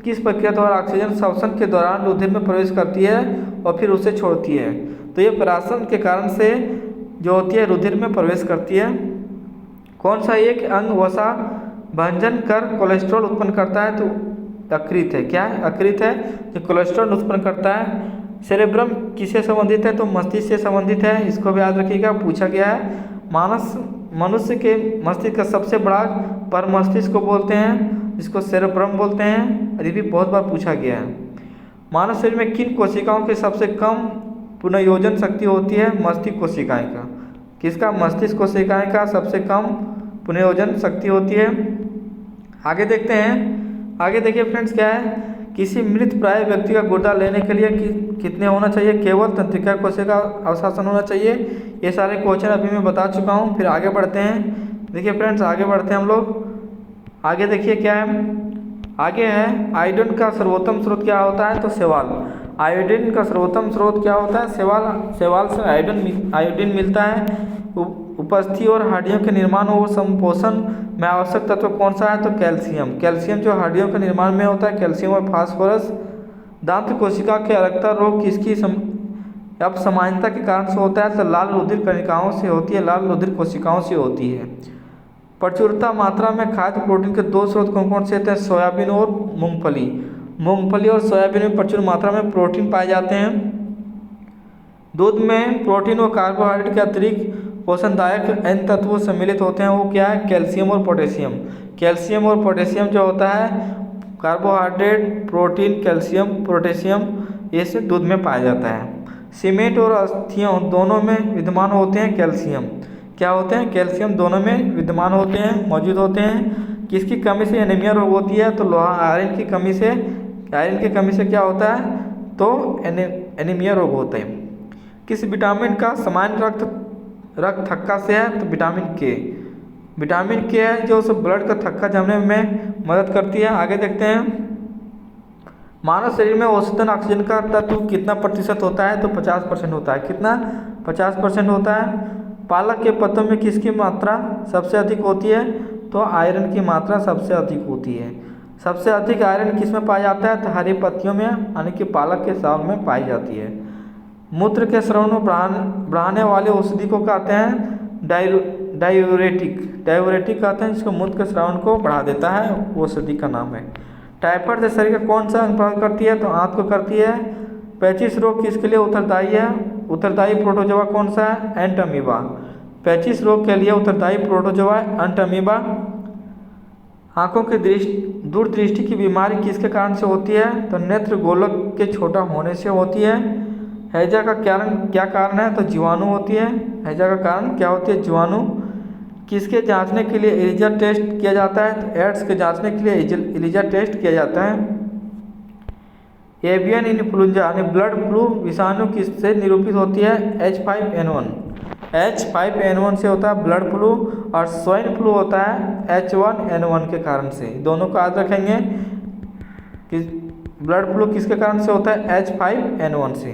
S1: किस प्रक्रिया द्वारा ऑक्सीजन श्वसन के दौरान रुधिर में प्रवेश करती है और फिर उसे छोड़ती है, तो ये परासरण के कारण से जो होती है रुधिर में प्रवेश करती है। कौन सा एक अंग वसा भंजन कर कोलेस्ट्रॉल उत्पन्न करता है, तो यकृत है। क्या है, यकृत है जो कोलेस्ट्रॉल उत्पन्न करता है। सेरेब्रम किससे संबंधित है, तो मस्तिष्क से संबंधित है, इसको भी याद रखिएगा, पूछा गया है। मनुष्य के मस्तिष्क का सबसे बड़ा पर मस्तिष्क को बोलते हैं, जिसको सेरेब्रम बोलते हैं, ये भी बहुत बार पूछा गया है। मानव शरीर में किन कोशिकाओं की सबसे कम पुनर्योजन शक्ति होती है, मस्तिष्क कोशिकाएं का। किसका, मस्तिष्क कोशिकाएं का सबसे कम पुनर्योजन शक्ति होती है। आगे देखते हैं, आगे देखिए फ्रेंड्स, क्या है, किसी मृत प्राय व्यक्ति का गुर्दा लेने के लिए कितने होना चाहिए, केवल तंत्रिका कोशिका अवशासन होना चाहिए। ये सारे क्वेश्चन अभी मैं बता चुका हूँ। फिर आगे बढ़ते हैं। देखिए फ्रेंड्स, आगे बढ़ते हैं हम लोग। आगे देखिए क्या है, आगे है आयोडीन का सर्वोत्तम स्रोत क्या होता है, तो शैवाल। आयोडीन का सर्वोत्तम स्रोत क्या होता है, शैवाल से आयोडीन मिलता है। उपस्थिति और हड्डियों के निर्माण और संपोषण में आवश्यक तत्व कौन सा है, तो कैल्शियम जो हड्डियों के निर्माण में होता है, कैल्शियम और फास्फोरस। दांत कोशिका के अर्कता रोग किसकी अपसामान्यता के कारण से होता है, तो लाल रुधिर कणिकाओं से होती है, लाल रुधिर कोशिकाओं से होती है। प्रचुरता मात्रा में खाद्य प्रोटीन के 2 स्रोत कौन कौन से हैं, सोयाबीन और मूंगफली और सोयाबीन में प्रचुर मात्रा में प्रोटीन पाए जाते हैं। दूध में प्रोटीन और कार्बोहाइड्रेट के अतिरिक्त पोषणदायक अन्य तत्व सम्मिलित होते हैं, वो क्या है, कैल्शियम और पोटेशियम। कैल्शियम और पोटेशियम जो होता है, कार्बोहाइड्रेट, प्रोटीन, कैल्शियम, पोटेशियम, ये सब दूध में पाया जाता है। सीमेंट और अस्थियों दोनों में विद्यमान होते हैं कैल्शियम। क्या होते हैं, कैल्शियम दोनों में विद्यमान होते हैं, मौजूद होते हैं। किसकी कमी से एनीमिया रोग होती है, तो लोहा आयरन की कमी से क्या होता है, तो एनीमिया रोग होता है। किस विटामिन का सामान्य रक्त थक्का से है, तो विटामिन के है जो सब ब्लड का थक्का जमने में मदद करती है। आगे देखते हैं, मानव शरीर में औसतन ऑक्सीजन का तत्व कितना प्रतिशत होता है? तो 50% होता है। कितना? 50% होता है। पालक के पत्तों में किसकी मात्रा सबसे अधिक होती है? तो आयरन की मात्रा सबसे अधिक होती है। सबसे अधिक आयरन किस में पाया जाता है? तो हरी पत्तियों में, यानी कि पालक के साग में पाई जाती है। मूत्र के स्राव को बढ़ाने वाले औषधि को कहते हैं डायूरेटिक। डायूरेटिक कहते हैं जिसको मूत्र के स्राव को बढ़ा देता है, वो औषधि का नाम है। टाइफाइड से शरीर का कौन सा अंग प्रभावित करती है? तो आंत को करती है। पेचिश रोग किसके लिए उत्तरदायी है? उत्तरदायी प्रोटोजोआ कौन सा है? एंटअमीबा। पेचिश रोग के लिए उत्तरदायी प्रोटोजोआ एंटअमीबा। आंखों की दूरदृष्टि की बीमारी किसके कारण से होती है? तो नेत्र गोलक के छोटा होने से होती है। हैजा का क्या कारण है? तो जीवाणु होती है। हैजा का कारण क्या होती है? जीवाणु। किसके जांचने के लिए एलिजा टेस्ट किया जाता है? तो एड्स के जांचने के लिए एलिजा टेस्ट किया जाता है। एवियन इन्फ्लुएंजा यानी ब्लड फ्लू विषाणु किससे निरूपित होती है? H5N1। H5N1 से होता है ब्लड फ्लू, और स्वाइन फ्लू होता है H1N1 के कारण से। दोनों को याद रखेंगे कि ब्लड फ्लू किसके कारण से होता है? H5N1 से।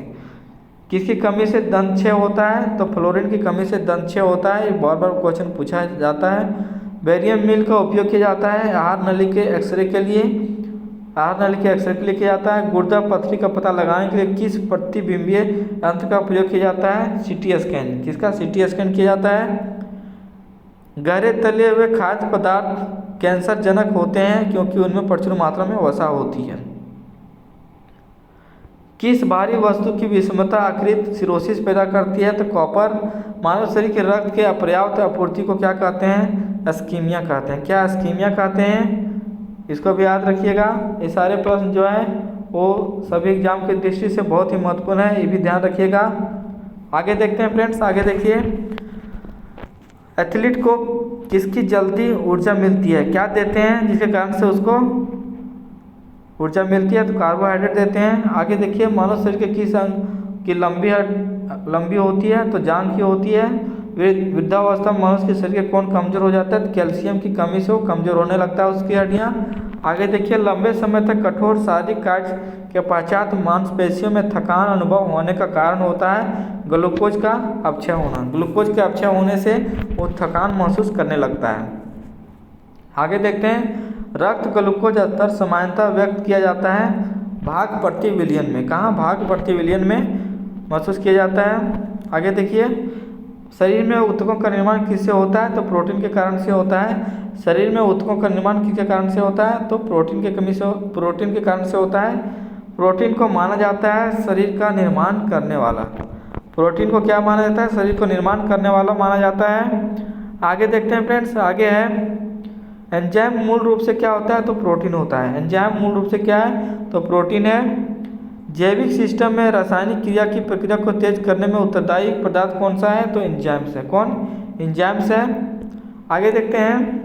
S1: किसकी कमी से दंत क्षय होता है? तो फ्लोरीन की कमी से दंत क्षय होता है। ये बार बार क्वेश्चन पूछा जाता है। बेरियम मिल का उपयोग किया जाता है आहार नली के एक्सरे के लिए। आहार नली के एक्सरे के लिए किया जाता है। गुर्दा पथरी का पता लगाने के लिए किस प्रतिबिंबीय यंत्र का प्रयोग किया जाता है? CT scan. किसका? CT स्कैन किया जाता है। गहरे तले हुए खाद्य पदार्थ कैंसर जनक होते हैं क्योंकि उनमें प्रचुर मात्रा में वसा होती है। किस भारी वस्तु की विषमता आकृत सिरोसिस पैदा करती है? तो कॉपर। मानव शरीर के रक्त के अपर्याप्त आपूर्ति को क्या कहते हैं? एस्कीमिया कहते हैं। क्या? एस्कीमिया कहते हैं। इसको भी याद रखिएगा। ये सारे प्रश्न जो हैं वो सभी एग्जाम की दृष्टि से बहुत ही महत्वपूर्ण है, ये भी ध्यान रखिएगा। आगे देखते हैं फ्रेंड्स, आगे देखिए। एथलीट को किसकी जल्दी ऊर्जा मिलती है? क्या देते हैं जिसके कारण से उसको ऊर्जा मिलती है? तो कार्बोहाइड्रेट देते हैं। आगे देखिए, मानव शरीर के किस अंग की लंबी होती है? तो जांघ की होती है। वृद्धावस्था में मनुष्य के शरीर के कौन कमजोर हो जाता है? तो कैल्शियम की कमी से वो कमजोर होने लगता है उसकी हड्डियाँ। आगे देखिए, लंबे समय तक कठोर शारीरिक कार्य के पश्चात मांसपेशियों में थकान अनुभव होने का कारण होता है ग्लूकोज का अपक्षय होना। ग्लूकोज के अपक्षय होने से वो थकान महसूस करने लगता है। आगे देखते हैं, रक्त ग्लूकोज स्तर सामान्यतः व्यक्त किया जाता है भाग प्रति मिलियन में। कहाँ? भाग प्रति मिलियन में महसूस किया जाता है। आगे देखिए, शरीर में ऊतकों का निर्माण किससे होता है? तो प्रोटीन के कारण से होता है। शरीर में ऊतकों का निर्माण किसके कारण से होता है? तो प्रोटीन के कारण से होता है। प्रोटीन को माना जाता है शरीर का निर्माण करने वाला। प्रोटीन को क्या माना जाता है? शरीर को निर्माण करने वाला माना जाता है। आगे देखते हैं फ्रेंड्स, आगे है एंजाइम मूल रूप से क्या होता है? तो प्रोटीन होता है। एंजाइम मूल रूप से क्या है? तो प्रोटीन है। जैविक सिस्टम में रासायनिक क्रिया की प्रक्रिया को तेज करने में उत्तरदायी पदार्थ कौन सा है? तो एंजाइम्स है। कौन? एंजाइम्स है। आगे देखते हैं,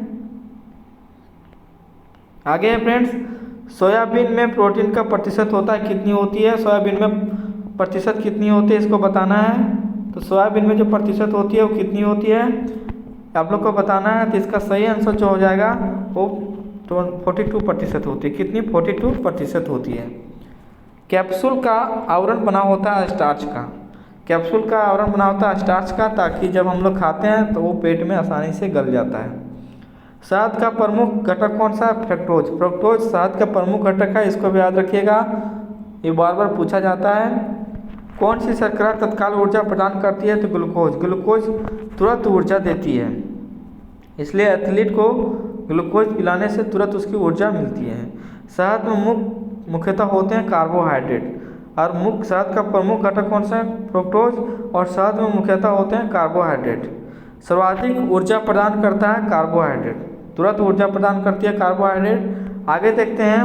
S1: आगे है फ्रेंड्स, सोयाबीन में प्रोटीन का प्रतिशत होता है कितनी होती है? सोयाबीन में प्रतिशत कितनी होती है इसको बताना है। तो सोयाबीन में जो प्रतिशत होती है वो कितनी होती है आप लोग को बताना है। तो इसका सही आंसर जो हो जाएगा वो 42% होती है। कितनी? 42% होती है। कैप्सूल का आवरण बना होता है स्टार्च का। कैप्सूल का आवरण बना होता है स्टार्च का, ताकि जब हम लोग खाते हैं तो वो पेट में आसानी से गल जाता है। शहद का प्रमुख घटक कौन सा? फ्रक्टोज। फ्रक्टोज शहद का प्रमुख घटक है, इसको भी याद रखिएगा, ये बार बार पूछा जाता है। कौन सी शर्करा तत्काल ऊर्जा प्रदान करती है? तो ग्लूकोज। ग्लूकोज तुरंत ऊर्जा देती है, इसलिए एथलीट को ग्लूकोज पिलाने से तुरंत उसकी ऊर्जा मिलती है। शहद में मुख्यतः होते हैं कार्बोहाइड्रेट, और मुख्य शहद का प्रमुख घटक कौन सा है? फ्रुक्टोज, और शहद में मुख्यतः होते हैं कार्बोहाइड्रेट। सर्वाधिक ऊर्जा प्रदान करता है कार्बोहाइड्रेट, तुरंत ऊर्जा प्रदान करती है कार्बोहाइड्रेट। आगे देखते हैं,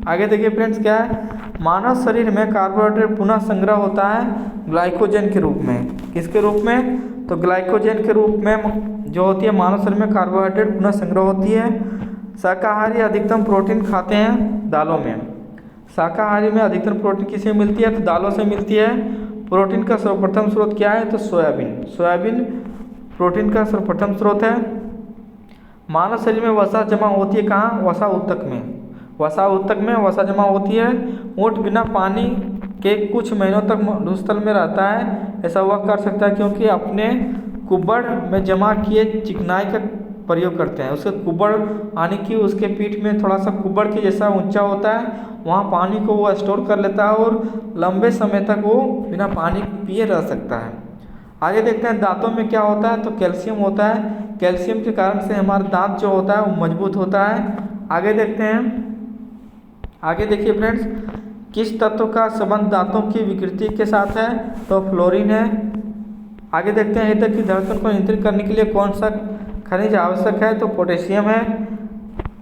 S1: आगे देखिए फ्रेंड्स, क्या है? मानव शरीर में कार्बोहाइड्रेट पुनः संग्रह होता है ग्लाइकोजन के रूप में। किसके रूप में? तो ग्लाइकोजन के रूप में जो होती है मानव शरीर में कार्बोहाइड्रेट पुनः संग्रह होती है। शाकाहारी अधिकतम प्रोटीन खाते हैं दालों में। शाकाहारी में अधिकतर प्रोटीन किससे मिलती है? तो दालों से मिलती है। प्रोटीन का सर्वप्रथम स्रोत क्या है? तो सोयाबीन। सोयाबीन प्रोटीन का सर्वप्रथम स्रोत है। मानव शरीर में वसा जमा होती है कहाँ? वसा ऊतक में। वसा ऊतक में वसा जमा होती है। ऊँट बिना पानी के कुछ महीनों तक मरुस्थल में रहता है। ऐसा वह कर सकता है क्योंकि अपने कुब्बड़ में जमा किए चिकनाई का प्रयोग करते हैं। उसके कुब्बड़ यानी कि उसके पीठ में थोड़ा सा कुब्बड़ के जैसा ऊंचा होता है, वहाँ पानी को वो स्टोर कर लेता है और लंबे समय तक वो बिना पानी पिए रह सकता है। आगे देखते हैं दांतों में क्या होता है, तो कैल्शियम होता है। कैल्शियम के कारण से हमारा दांत जो होता है वो मजबूत होता है। आगे देखते हैं, आगे देखिए फ्रेंड्स, किस तत्व का संबंध दांतों की विकृति के साथ है, तो फ्लोरीन है। आगे देखते हैं हृदय की धड़कन को नियंत्रित करने के लिए कौन सा खनिज आवश्यक है, तो पोटेशियम है।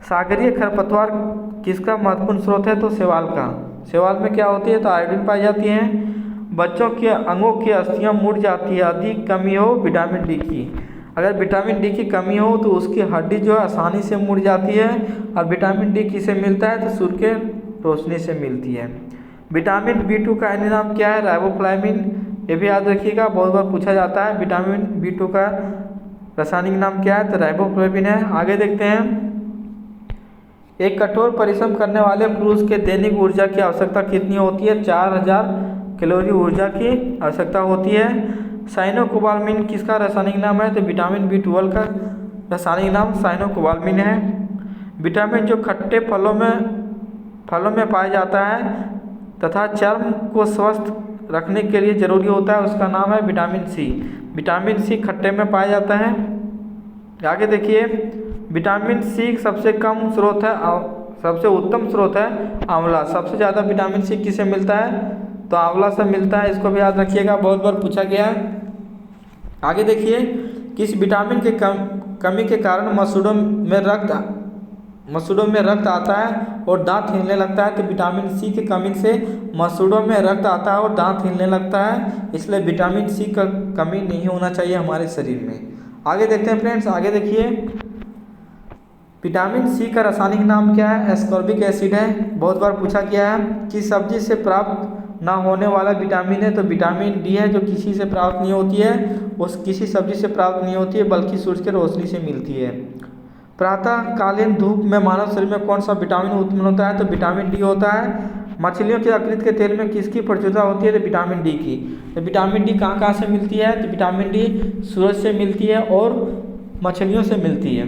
S1: सागरीय खरपतवार किसका महत्वपूर्ण स्रोत है, तो शैवाल का। शैवाल में क्या होती है, तो आयोडीन पाई जाती है। बच्चों के अंगों की अस्थियां मुड़ जाती है अधिक कमी हो विटामिन डी की। अगर विटामिन डी की कमी हो तो उसकी हड्डी जो है आसानी से मुड़ जाती है। और विटामिन डी किसे मिलता है, तो सूर्य के रोशनी से मिलती है। विटामिन B2 का अन्य नाम क्या है, राइबोफ्लाविन। ये भी याद रखिएगा, बहुत बार पूछा जाता है। विटामिन B2 का रासायनिक नाम क्या है, तो राइबोफ्लाविन है। आगे देखते हैं, एक कठोर परिश्रम करने वाले पुरुष के दैनिक ऊर्जा की आवश्यकता कितनी होती है, 4000 कैलोरी ऊर्जा की आवश्यकता होती है। साइनोकोबालामिन किसका रासायनिक नाम है, तो विटामिन B12 का रासायनिक नाम साइनोकोबालामिन है। विटामिन जो खट्टे फलों में पाया जाता है तथा चर्म को स्वस्थ रखने के लिए जरूरी होता है, उसका नाम है विटामिन सी। विटामिन सी खट्टे में पाया जाता है। आगे देखिए, विटामिन सी सबसे कम स्रोत है, सबसे उत्तम स्रोत है आंवला। सबसे ज़्यादा विटामिन सी किसे मिलता है, तो आंवला से मिलता है। इसको भी याद रखिएगा, बहुत बार पूछा गया है। आगे देखिए, किस विटामिन के कमी के कारण मसूड़ों में रक्त आता है और दांत हिलने लगता है, तो विटामिन सी की कमी से मसूड़ों में रक्त आता है और दांत हिलने लगता है। इसलिए विटामिन सी का कमी नहीं होना चाहिए हमारे शरीर में। आगे देखते हैं फ्रेंड्स, आगे देखिए, विटामिन सी का रासायनिक नाम क्या है, एस्कॉर्बिक एसिड है। बहुत बार पूछा गया है कि सब्जी से प्राप्त ना होने वाला विटामिन है, तो विटामिन डी है, जो किसी से प्राप्त नहीं होती है, उस किसी सब्जी से प्राप्त नहीं होती है, बल्कि सूरज की रोशनी से मिलती है। प्रातःकालीन धूप में मानव शरीर में कौन सा विटामिन उत्पन्न होता है, तो विटामिन डी होता है। मछलियों के यकृत के तेल में किसकी प्रचुरता होती है, तो विटामिन डी की। तो विटामिन डी कहाँ कहाँ से मिलती है, तो विटामिन डी सूरज से मिलती है और मछलियों से मिलती है।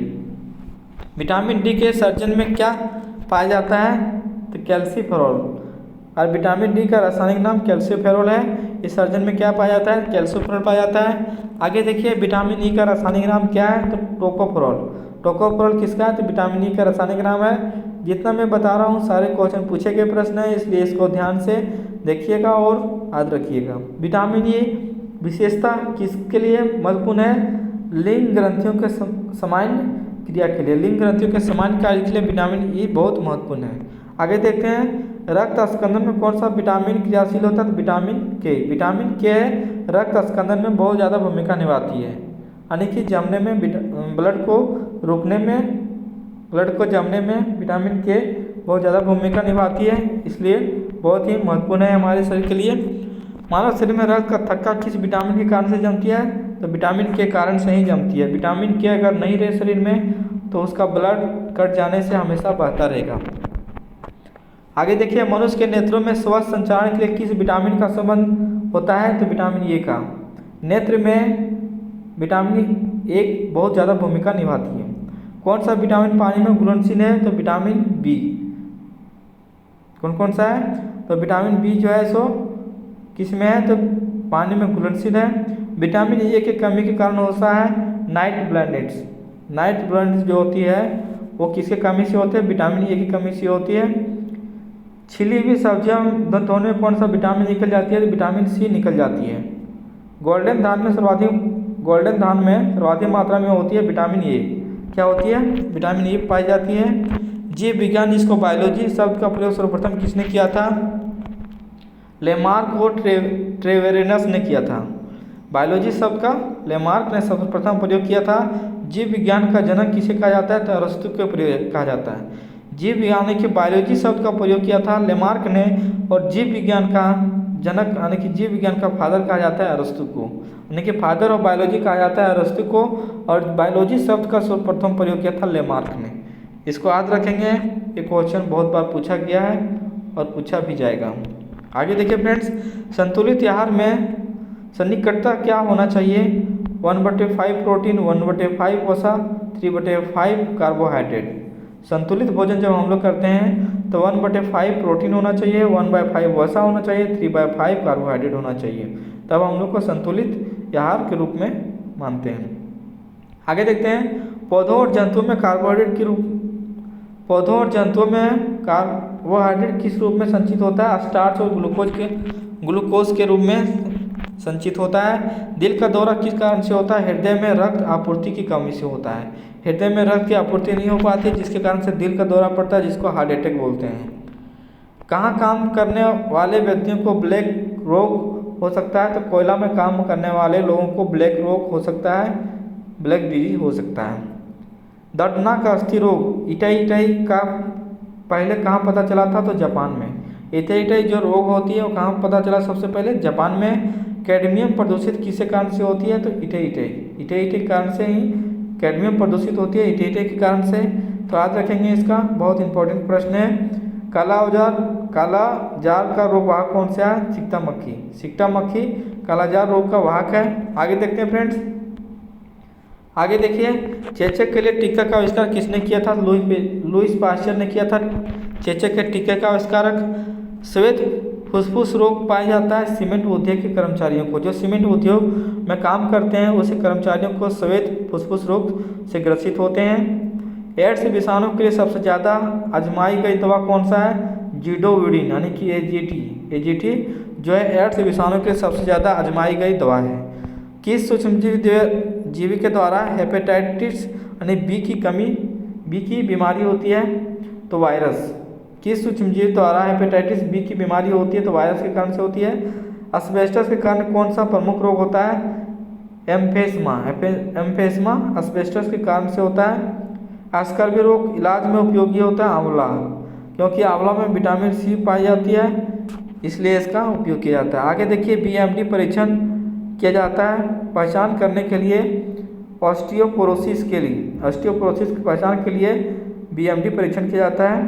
S1: विटामिन डी के सर्जन में क्या पाया जाता है, तो कैल्सीफेरॉल। और विटामिन डी का रासायनिक नाम कैल्सीफेरॉल है। इस सर्जन में क्या पाया जाता है, कैल्सीफेरॉल पाया जाता है। आगे देखिए, विटामिन ई का रासायनिक नाम क्या है, तो टोकोफेरॉल। टोकोफेरॉल किसका है, तो विटामिन ई का रासायनिक नाम है। जितना मैं बता रहा हूँ सारे क्वेश्चन पूछे गए प्रश्न है, इसलिए इसको ध्यान से देखिएगा और याद रखिएगा। विटामिन ई विशेषता किसके लिए महत्वपूर्ण है, लिंग ग्रंथियों के सामान्य क्रिया के लिए। लिंग ग्रंथियों के सामान्य कार्य के लिए विटामिन ई बहुत महत्वपूर्ण है। आगे देखते हैं, रक्त स्कंदन में कौन सा विटामिन क्रियाशील होता है, तो विटामिन के। विटामिन के रक्त स्कंदन में बहुत ज़्यादा भूमिका निभाती है, यानी कि जमने में ब्लड को जमने में विटामिन के बहुत ज़्यादा भूमिका निभाती है, इसलिए बहुत ही महत्वपूर्ण है हमारे शरीर के लिए। मानव शरीर में रक्त का थक्का किस विटामिन के कारण से जमती है, तो विटामिन के कारण से ही जमती है। विटामिन के अगर नहीं रहे शरीर में तो उसका ब्लड कट जाने से हमेशा बहता रहेगा। आगे देखिए, मनुष्य के नेत्रों में श्वास संचारण के लिए किस विटामिन का संबंध होता है, तो विटामिन ए का। नेत्र में विटामिन ए बहुत ज़्यादा भूमिका निभाती है। कौन सा विटामिन पानी में घुलनशील है, तो विटामिन बी। कौन सा है, तो विटामिन बी जो है सो किस में है, तो पानी में घुलनशील है। विटामिन ए की कमी के कारण होता है नाइट ब्लाइंडनेस। नाइट ब्लाइंडनेस जो होती है वो किसके कमी से होती है, विटामिन ए की कमी से होती है। छिली हुई सब्जियां धोने में कौन सा विटामिन निकल जाती है, तो विटामिन सी निकल जाती है। गोल्डन धान में सर्वाधिक मात्रा में होती है विटामिन ए। क्या होती है, विटामिन ए पाई जाती है। जीव विज्ञान जिसको बायोलॉजी शब्द का प्रयोग सर्वप्रथम किसने किया था, लेमार्क और ट्रेवेरेनस ने किया था। बायोलॉजी शब्द का लेमार्क ने सर्वप्रथम प्रयोग किया था। जीव विज्ञान का जनक किसे कहा जाता है, तो अरस्तु को प्रयोग कहा जाता है। जीव विज्ञान के बायोलॉजी शब्द का प्रयोग किया था लेमार्क ने, और जीव विज्ञान का जनक यानी कि जीव विज्ञान का फादर कहा जाता है अरस्तु को, यानी कि फादर ऑफ बायोलॉजी कहा जाता है अरस्तु को। और बायोलॉजी शब्द का सर्वप्रथम प्रयोग किया था लेमार्क ने। इसको याद रखेंगे, ये क्वेश्चन बहुत बार पूछा गया है और पूछा भी जाएगा। आगे देखिए फ्रेंड्स, संतुलित आहार में सन्निकटता क्या होना चाहिए? 1/5 प्रोटीन, 1/5 वसा, 3/5 कार्बोहाइड्रेट। संतुलित भोजन जब हम लोग करते हैं तो 1/5 प्रोटीन होना चाहिए, 1/5 वसा होना चाहिए, 3/5 कार्बोहाइड्रेट होना चाहिए, तब हम लोग को संतुलित आहार के रूप में मानते हैं। आगे देखते हैं, पौधों और जंतुओं में कार्बोहाइड्रेट किस रूप में संचित होता है? स्टार्च और ग्लूकोज के रूप में संचित होता है। दिल का दौरा किस कारण से होता है? हृदय में रक्त आपूर्ति की कमी से होता है। हृदय में रक्त की आपूर्ति नहीं हो पाती, जिसके कारण से दिल का दौरा पड़ता है, जिसको हार्ट अटैक बोलते हैं। कहाँ काम करने वाले व्यक्तियों को ब्लैक रोग हो सकता है? तो कोयला में काम करने वाले लोगों को ब्लैक रोग हो सकता है, ब्लैक डिजीज हो सकता है। दर्दनाक अस्थि रोग इटाई का पहले कहाँ पता चला था? तो जापान में। इटाई जो रोग होती है वो कहाँ पता चला? सबसे पहले जापान में। कैडमियम प्रदूषित किसके कारण से होती है? तो इटाई के कारण से ही कैडमियम प्रदूषित होती है, इटाई के कारण से। तो याद रखेंगे, इसका बहुत इंपॉर्टेंट प्रश्न है। काला जार का रोग वाहक कौन सा है? सिकटा मक्खी कालाजार रोग का वाहक है। आगे देखते हैं फ्रेंड्स, आगे देखिए, चेचक के लिए टीका का आविष्कार किसने किया था? लुईस पास्चर ने किया था चेचक के टीके का आविष्कारक। श्वेत फुसफुस रोग पाया जाता है सीमेंट उद्योग के कर्मचारियों को। जो सीमेंट उद्योग में काम करते हैं उसे कर्मचारियों को श्वेत फुसफुस रोग से ग्रसित होते हैं। एड्स विषाणु के लिए सबसे ज़्यादा आजमाई गई दवा कौन सा है? जीडोविडिन यानी कि एजीटी जो है एड्स विषाणु के लिए सबसे ज़्यादा आजमाई गई दवा है। किस सूक्ष्मजीवी के द्वारा हेपेटाइटिस यानी बी की बीमारी होती है? तो वायरस। किस सूक्ष्मजीवी द्वारा हेपेटाइटिस बी की बीमारी होती है? तो वायरस के कारण से होती है। एस्बेस्टस के कारण कौन सा प्रमुख रोग होता है? एम्फेस्मा एस्बेस्टस के कारण से होता है। स्कर्वी रोग इलाज में उपयोगी होता है आंवला, क्योंकि आंवला में विटामिन सी पाई जाती है, इसलिए इसका उपयोग किया जाता है। आगे देखिए, बीएमडी परीक्षण किया जाता है पहचान करने के लिए ऑस्टियोपोरोसिस की पहचान के लिए बीएमडी परीक्षण किया जाता है।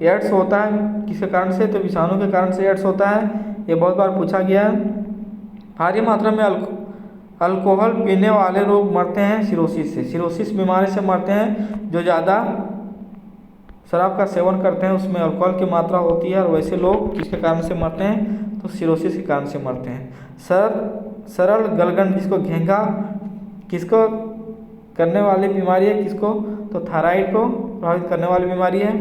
S1: एड्स होता है किसके कारण से? तो विषाणु के कारण से एड्स होता है, ये बहुत बार पूछा गया है। भारी मात्रा में अल्कोहल पीने वाले लोग मरते हैं सिरोसिस से। सिरोसिस बीमारी से मरते हैं जो ज़्यादा शराब का सेवन करते हैं, उसमें अल्कोहल की मात्रा होती है, और वैसे लोग किसके कारण से मरते हैं? तो सिरोसिस के कारण से मरते हैं। सरल गलगंड जिसको घेंघा किसको करने वाली बीमारी है? किसको? तो थायराइड को प्रभावित करने वाली बीमारी है।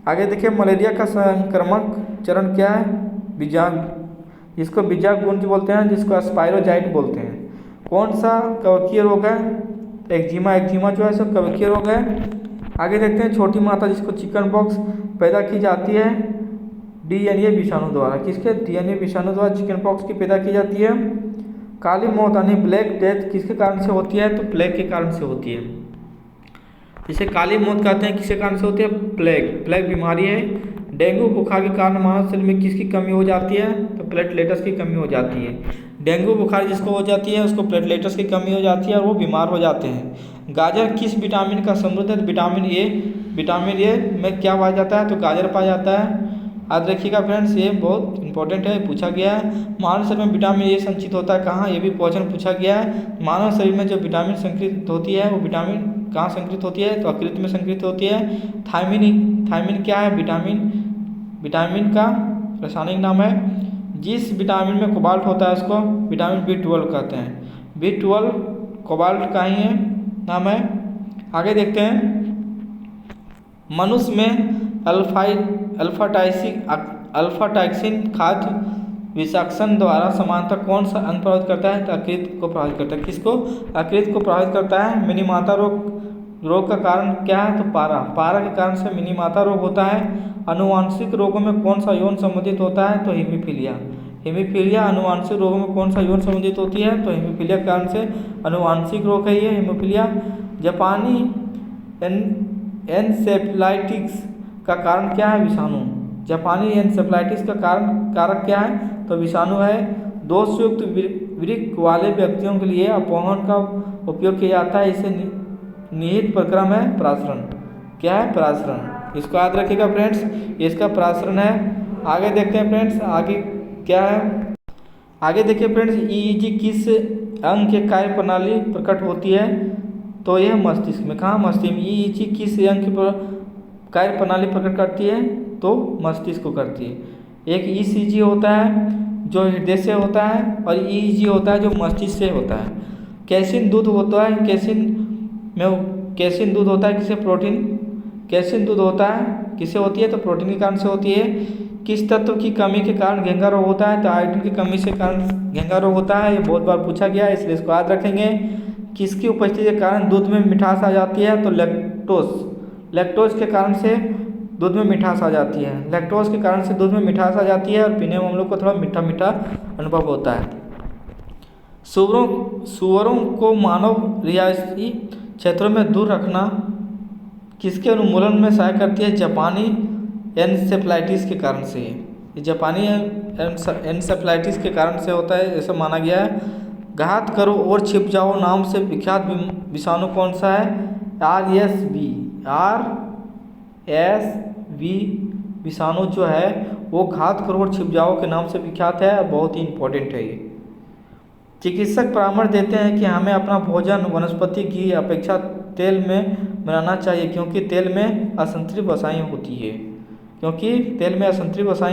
S1: आगे देखिए, मलेरिया का संक्रामक चरण क्या है? जिसको बीजाक गुंज बोलते हैं, जिसको स्पाइरोजाइट बोलते हैं। कौन सा कवकीय रोग है? एक्जिमा जो है सो कवकीय रोग है। आगे देखते हैं, छोटी माता जिसको चिकन पॉक्स पैदा की जाती है डीएनए विषाणु द्वारा। किसके? डीएनए विषाणु द्वारा चिकन पॉक्स की पैदा की जाती है। काली मौत यानी ब्लैक डेथ किसके कारण से होती है? तो प्लेग के कारण से होती है। इसे काली मौत कहते हैं, किसके कारण से होती है? प्लेग बीमारी है। डेंगू बुखार के कारण मानव शरीर में किसकी कमी हो जाती है? तो प्लेटलेट्स की कमी हो जाती है। डेंगू बुखार जिसको हो जाती है उसको प्लेटलेट्स की कमी हो जाती है और वो बीमार हो जाते हैं। गाजर किस विटामिन का समृद्ध है? विटामिन ए में क्या पाया जाता है? तो गाजर पाया जाता है। याद रखिएगा फ्रेंड्स, ये बहुत इंपॉर्टेंट है, पूछा गया है। मानव शरीर में विटामिन ए संचित होता है कहाँ? ये भी क्वेश्चन पूछा गया है। मानव शरीर में जो विटामिन संकृत होती है वो विटामिन कहाँ संकृत होती है? तो यकृत में संकृत होती है। थायमिन क्या है? विटामिन का रासायनिक नाम है। जिस विटामिन में कोबाल्ट होता है उसको विटामिन B12 कहते हैं। B12 कोबाल्ट का ही नाम है। आगे देखते हैं, मनुष्य में अल्फा टॉक्सिन खाद्य विषाक्शन द्वारा समानतः कौन सा अंग प्रभावित करता है? तो यकृत को प्रभावित करता है। किसको? यकृत को प्रभावित करता है। मिनीमाता रोग का कारण क्या है? तो पारा के कारण से मिनीमाता रोग होता है। आनुवांशिक रोगों में कौन सा यौन संबंधित होता है? तो हीमोफीलिया आनुवांशिक रोगों में कौन सा यौन संबंधित होती है? तो हीमोफीलिया के कारण से अनुवांशिक रोग है ये हीमोफीलिया। जापानी एन्सेफेलाइटिस का कारण क्या है? विषाणु। जापानी एन्सेफेलाइटिस का कारक क्या है? तो विषाणु है। दोषयुक्त वृक्क वाले व्यक्तियों के लिए अपहरण का उपयोग किया जाता है, इसे निहित प्रक्रम है प्रासरण। क्या है? परासरण। इसको याद रखिएगा फ्रेंड्स, इसका परासरण है। आगे देखते हैं फ्रेंड्स, आगे क्या है? आगे देखिए फ्रेंड्स, ईईजी किस अंग के कार्य प्रणाली प्रकट होती है? तो यह मस्तिष्क में। कहाँ? मस्तिष्क में। ईईजी किस अंग की कार्य प्रणाली प्रकट करती है? तो मस्तिष्क को करती है। एक ईसीजी होता है जो हृदय से होता है, और ईईजी होता है जो मस्तिष्क से होता है। कैसिन दूध होता है, कैसिन दूध होता है किसे? प्रोटीन। कैसिन दूध होता है किसे होती है? तो प्रोटीन के कारण से होती है। किस तत्व की कमी के कारण घेंघा रोग होता है? तो आयोडीन की कमी से कारण घेंघा रोग होता है। ये बहुत बार पूछा गया है, इसलिए इसको याद रखेंगे। किसकी उपस्थिति के कारण दूध में मिठास आ जाती है? तो लैक्टोज के कारण से दूध में मिठास आ जाती है। लैक्टोज के कारण से दूध में मिठास आ जाती है, और पीने में हम लोग को थोड़ा मीठा मीठा अनुभव होता है। सुअरों को मानव रिहायशी क्षेत्रों में दूर रखना किसके उन्मूलन में सहायता करती है? जापानी एनसेफेलाइटिस के कारण से। ये जापानी एनसेफेलाइटिस के कारण से होता है, ऐसा माना गया है। घात करो और छिप जाओ नाम से विख्यात विषाणु कौन सा है? RSV विषाणु जो है वो घात करो और छिप जाओ के नाम से विख्यात है, और बहुत ही इंपॉर्टेंट है ये। चिकित्सक परामर्श देते हैं कि हमें अपना भोजन वनस्पति घी अपेक्षा तेल में बनाना चाहिए, क्योंकि तेल में असंतृप्त वसाएं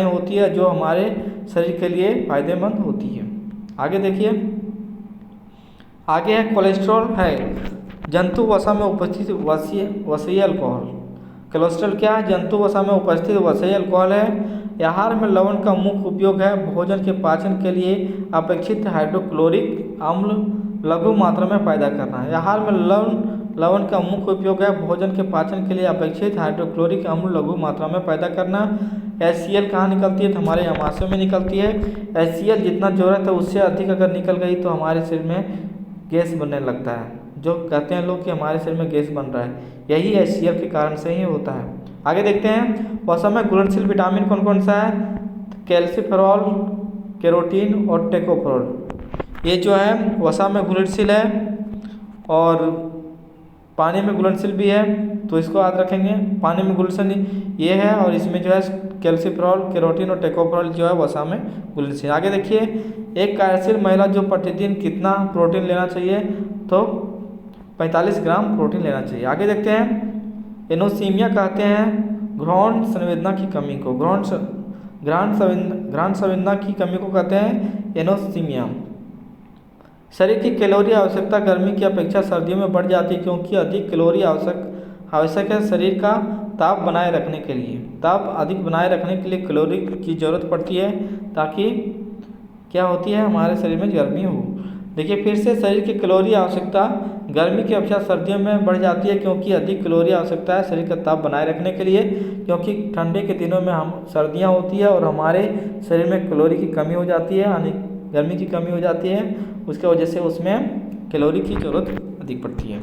S1: होती है। जो हमारे शरीर के लिए फायदेमंद होती है। आगे देखिए, आगे है कोलेस्ट्रॉल है जंतु वसा में उपस्थित वसीय अल्कोहल। कोलेस्ट्रॉल क्या है? जंतु वसा में उपस्थित वसीय अल्कोहल है। आहार में लवण का मुख्य उपयोग है भोजन के पाचन के लिए अपेक्षित हाइड्रोक्लोरिक अम्ल लघु मात्रा में पैदा करना है। आहार में लवण का मुख्य उपयोग है भोजन के पाचन के लिए अपेक्षित हाइड्रोक्लोरिक अम्ल लघु मात्रा में पैदा करना। HCl कहाँ निकलती है? तो हमारे आमाशय में निकलती है। HCl जितना ज़रूरत है उससे अधिक अगर निकल गई तो हमारे शरीर में गैस बनने लगता है। जो कहते हैं लोग कि हमारे शरीर में गैस बन रहा है, यही HCl के कारण से ही होता है। आगे देखते हैं, वसा में घुलनशील विटामिन कौन कौन सा है? कैल्सीफेरॉल, कैरोटीन और टोकोफेरॉल। ये जो है वसा में घुलनशील है और पानी में घुलनशील भी है, तो इसको याद रखेंगे। पानी में घुलनशील ये है, और इसमें जो है कैल्सीफेरॉल, कैरोटीन और टोकोफेरॉल जो है वसा में घुलनशील। आगे देखिए, एक कार्यशील महिला जो प्रतिदिन कितना प्रोटीन लेना चाहिए? तो 45 ग्राम प्रोटीन लेना चाहिए। आगे देखते हैं, एनोसीमिया कहते हैं घ्राण संवेदना की कमी को। घ्राण संवेदना की कमी को कहते हैं एनोसीमिया। शरीर की कैलोरी आवश्यकता गर्मी की अपेक्षा सर्दियों में बढ़ जाती है, क्योंकि अधिक कैलोरी आवश्यक है शरीर का ताप बनाए रखने के लिए। ताप अधिक बनाए रखने के लिए कैलोरी की ज़रूरत पड़ती है, ताकि क्या होती है? हमारे शरीर में गर्मी हो। देखिए फिर से, शरीर की कैलोरी आवश्यकता गर्मी की अपेक्षा सर्दियों में बढ़ जाती है, क्योंकि अधिक कैलोरी आवश्यकता है शरीर का ताप बनाए रखने के लिए, क्योंकि ठंडे के दिनों में हम सर्दियां होती है और हमारे शरीर में कैलोरी की कमी हो जाती है, यानी गर्मी की कमी हो जाती है। उसके वजह से उसमें कैलोरी की ज़रूरत अधिक पड़ती है।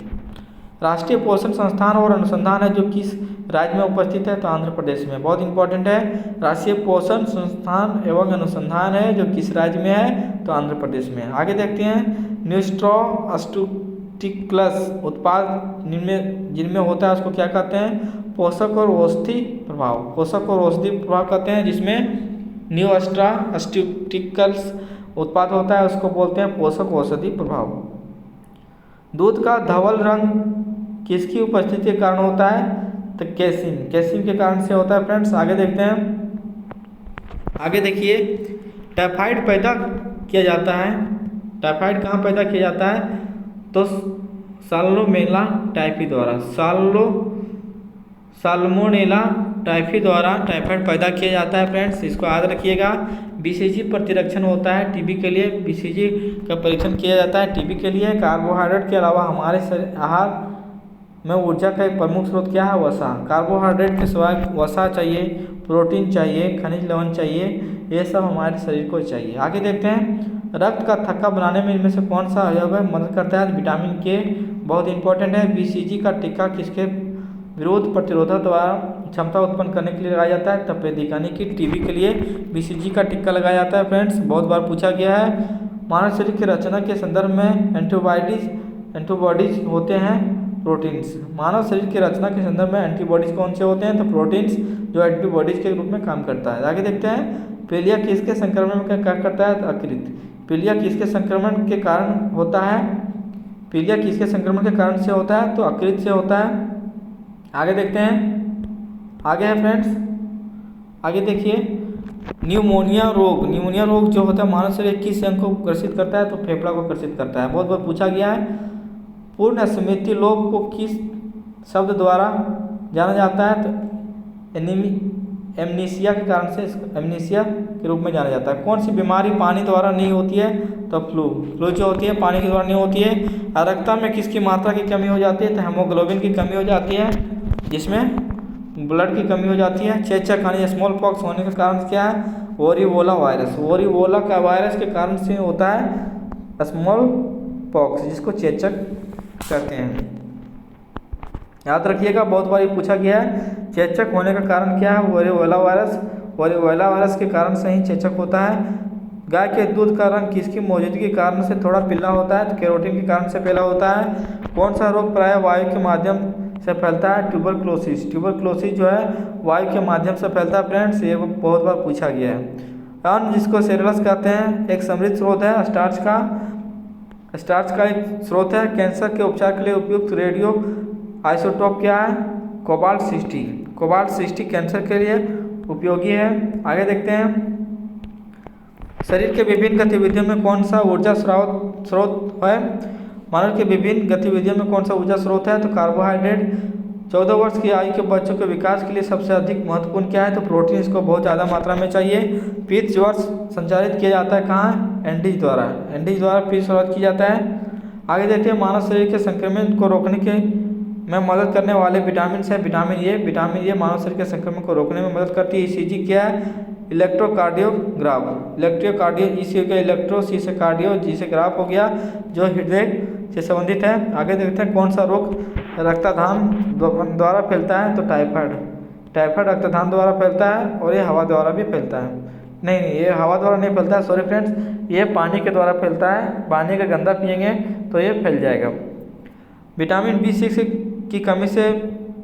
S1: राष्ट्रीय पोषण संस्थान और अनुसंधान है जो किस राज्य में उपस्थित है? तो आंध्र प्रदेश में। बहुत इंपॉर्टेंट है, राष्ट्रीय पोषण संस्थान एवं अनुसंधान है जो किस राज्य में है? तो आंध्र प्रदेश में। आगे देखते हैं, न्यूट्रास्यूटिकल्स उत्पाद जिनमें होता है उसको क्या कहते हैं? पोषक और औषधि प्रभाव। पोषक और औषधि प्रभाव कहते हैं, जिसमें न्यूट्रास्यूटिकल्स उत्पाद होता है उसको बोलते हैं पोषक औषधि प्रभाव। दूध का धवल रंग किसकी उपस्थिति के कारण होता है? तो कैसीन के कारण से होता है फ्रेंड्स। आगे देखते हैं, आगे देखिए, टाइफाइड पैदा किया जाता है। टाइफाइड कहाँ पैदा किया जाता है? तो साल्मोनेला टाइफी द्वारा। साल्मोनेला टाइफी द्वारा टाइफाइड पैदा किया जाता है फ्रेंड्स, इसको याद रखिएगा। BCG प्रतिरक्षण होता है टीबी के लिए। BCG का परीक्षण किया जाता है टीबी के लिए। कार्बोहाइड्रेट के अलावा हमारे आहार में ऊर्जा का एक प्रमुख स्रोत क्या है? वसा। कार्बोहाइड्रेट के सिवाय वसा चाहिए, प्रोटीन चाहिए, खनिज लवण चाहिए, ये सब हमारे शरीर को चाहिए। आगे देखते हैं, रक्त का थक्का बनाने में इनमें से कौन सा अवयव है मदद करता है? विटामिन के बहुत इंपॉर्टेंट है। BCG का टीका किसके विरोध प्रतिरोधक द्वारा क्षमता उत्पन्न करने के लिए लगाया जाता है? तपेदिक, यानी कि टीबी के लिए BCG का टीका लगाया जाता है फ्रेंड्स, बहुत बार पूछा गया है। मानव शरीर की रचना के संदर्भ में एंटीबॉडीज होते हैं प्रोटीन्स। मानव शरीर की रचना के संदर्भ में एंटीबॉडीज कौन से होते हैं? तो प्रोटीन्स जो एंटीबॉडीज के रूप में काम करता है। आगे देखते हैं, पीलिया किसके संक्रमण में क्या करता है? तो यकृत। पीलिया किसके संक्रमण के कारण होता है? पीलिया किसके संक्रमण के कारण से होता है? तो यकृत से होता है। आगे देखते हैं, आगे है फ्रेंड्स, आगे देखिए, न्यूमोनिया रोग। न्यूमोनिया रोग जो होता है मानव शरीर किस अंग को ग्रसित करता है? तो फेफड़ा को ग्रसित करता है। बहुत बार पूछा गया है। पूर्ण स्मृति लोप को किस शब्द द्वारा जाना जाता है? तो एमनीसिया के कारण से एमनीसिया के रूप में जाना जाता है। कौन सी बीमारी पानी द्वारा नहीं होती है? तो फ्लू जो होती है पानी के द्वारा नहीं होती है। रक्तता में किसकी मात्रा की कमी हो जाती है? तो हेमोग्लोबिन की कमी हो जाती है, जिसमें ब्लड की कमी हो जाती है। चेचक यानी स्मॉल पॉक्स होने का कारण क्या है? वोरिवोला वायरस। वोरिवोला का वायरस के कारण से होता है स्मॉल पॉक्स, जिसको चेचक कहते हैं। याद रखिएगा, बहुत बार पूछा गया है। चेचक होने का कारण क्या है? वोरिवोला वायरस। वोरिवोला वायरस के कारण से ही चेचक होता है। गाय के दूध का रंग किसकी मौजूदगी के कारण से थोड़ा पीला होता है? तो कैरोटीन के कारण से पीला होता है। कौन सा रोग प्रायः वायु के माध्यम से फैलता है? ट्यूबरक्लोसिस। ट्यूबरक्लोसिस जो है वायु के माध्यम से फैलता है फ्रेंड्स, ये बहुत बार पूछा गया है। अन्न जिसको सेरेलस कहते हैं एक समृद्ध स्रोत है स्टार्च का एक स्रोत है। कैंसर के उपचार के लिए उपयुक्त रेडियो आइसोटोप क्या है? कोबाल्ट 60। कोबाल्ट 60 कैंसर के लिए उपयोगी है। आगे देखते हैं, शरीर के विभिन्न गतिविधियों में कौन सा ऊर्जा स्रोत है? मानव के विभिन्न गतिविधियों में कौन सा ऊर्जा स्रोत है? तो कार्बोहाइड्रेट। 14 वर्ष की आयु के बच्चों के विकास के लिए सबसे अधिक महत्वपूर्ण क्या है? तो प्रोटीन इसको बहुत ज़्यादा मात्रा में चाहिए। पीत ज्वर संचारित किया जाता है कहाँ? एंडीज द्वारा। एंडीज द्वारा पीत संचारित किया जाता है। आगे देखते हैं, मानव शरीर के संक्रमण को रोकने के में मदद करने वाले विटामिन है विटामिन ए। विटामिन ए मानव शरीर के संक्रमण को रोकने में मदद करती है। ईसीजी क्या है? इलेक्ट्रोकार्डियोग्राफ। इलेक्ट्रोकार्डियो ई से हो गया इलेक्ट्रो, सी से कार्डियो, जी से ग्राफ हो गया, जो हृदय से संबंधित है। आगे देखते हैं, कौन सा रोग रक्तदान द्वारा फैलता है? तो टाइफाइड। टाइफाइड रक्तदान द्वारा फैलता है और ये हवा द्वारा भी फैलता है। नहीं, ये हवा द्वारा नहीं फैलता है, सॉरी फ्रेंड्स, ये पानी के द्वारा फैलता है। पानी का गंदा पिएंगे तो ये फैल जाएगा। विटामिन B6 की कमी से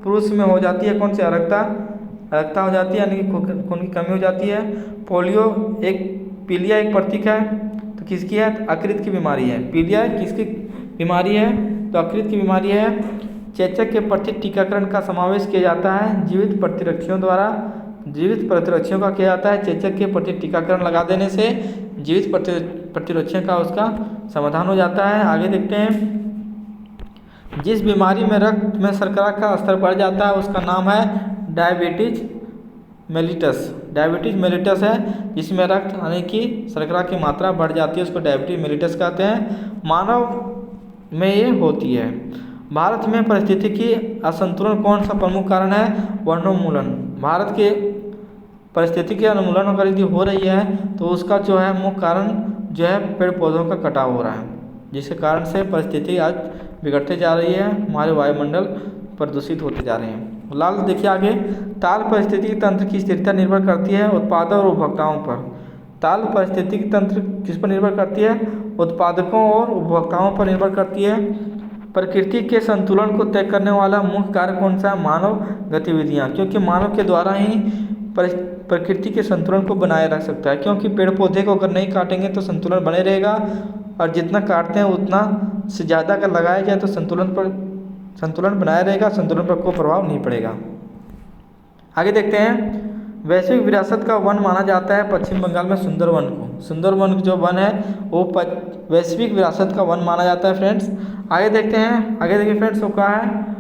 S1: पुरुष में हो जाती है कौन सी? अरक्ता हो जाती है, यानी कि खून की कमी हो जाती है। पोलियो पीलिया एक प्रतीक है, तो किसकी है? तो यकृत की बीमारी है। पीलिया किसकी बीमारी है? तो यकृत की बीमारी है। चेचक के प्रति टीकाकरण का समावेश किया जाता है जीवित प्रतिरक्षियों द्वारा। जीवित प्रतिरक्षियों का किया जाता है। चेचक के प्रति टीकाकरण लगा देने से जीवित प्रतिरक्षियों का उसका समाधान हो जाता है। आगे देखते हैं, जिस बीमारी में रक्त में शर्करा का स्तर बढ़ जाता है उसका नाम है डायबिटीज मेलिटस। डायबिटीज मेलिटस है जिसमें रक्त यानी कि शर्करा की मात्रा बढ़ जाती है, उसको डायबिटीज मेलिटस कहते हैं। मानव में ये होती है। भारत में पारिस्थितिकी असंतुलन कौन सा प्रमुख कारण है? वनोन्मूलन। भारत के पारिस्थितिकी उन्मूलन अगर यदि हो रही है तो उसका जो है मुख्य कारण जो है पेड़ पौधों का कटाव हो रहा है, जिसके कारण से परिस्थिति आज बिगड़ते जा रही है। हमारे वायुमंडल प्रदूषित होते जा रहे हैं। लाल देखिए आगे, ताल पारिस्थितिकी तंत्र की स्थिरता निर्भर करती है उत्पादक और उपभोक्ताओं पर। ताल पारिस्थितिकी तंत्र किस पर निर्भर करती है? उत्पादकों और उपभोक्ताओं पर निर्भर करती है। प्रकृति के संतुलन को तय करने वाला मुख्य कार्य कौन सा है? मानव गतिविधियाँ, क्योंकि मानव के द्वारा ही प्रकृति के संतुलन को बनाए रख सकता है। क्योंकि पेड़ पौधे को अगर नहीं काटेंगे तो संतुलन बने रहेगा, और जितना काटते हैं उतना से ज़्यादा अगर लगाया जाए तो संतुलन बनाया रहेगा, संतुलन पर कोई प्रभाव नहीं पड़ेगा। आगे देखते हैं, वैश्विक विरासत का वन माना जाता है पश्चिम बंगाल में सुंदरवन को। सुंदरवन जो वन है वो वैश्विक विरासत का वन माना जाता है फ्रेंड्स। आगे देखते हैं, आगे देखिए फ्रेंड्स, वो कहा है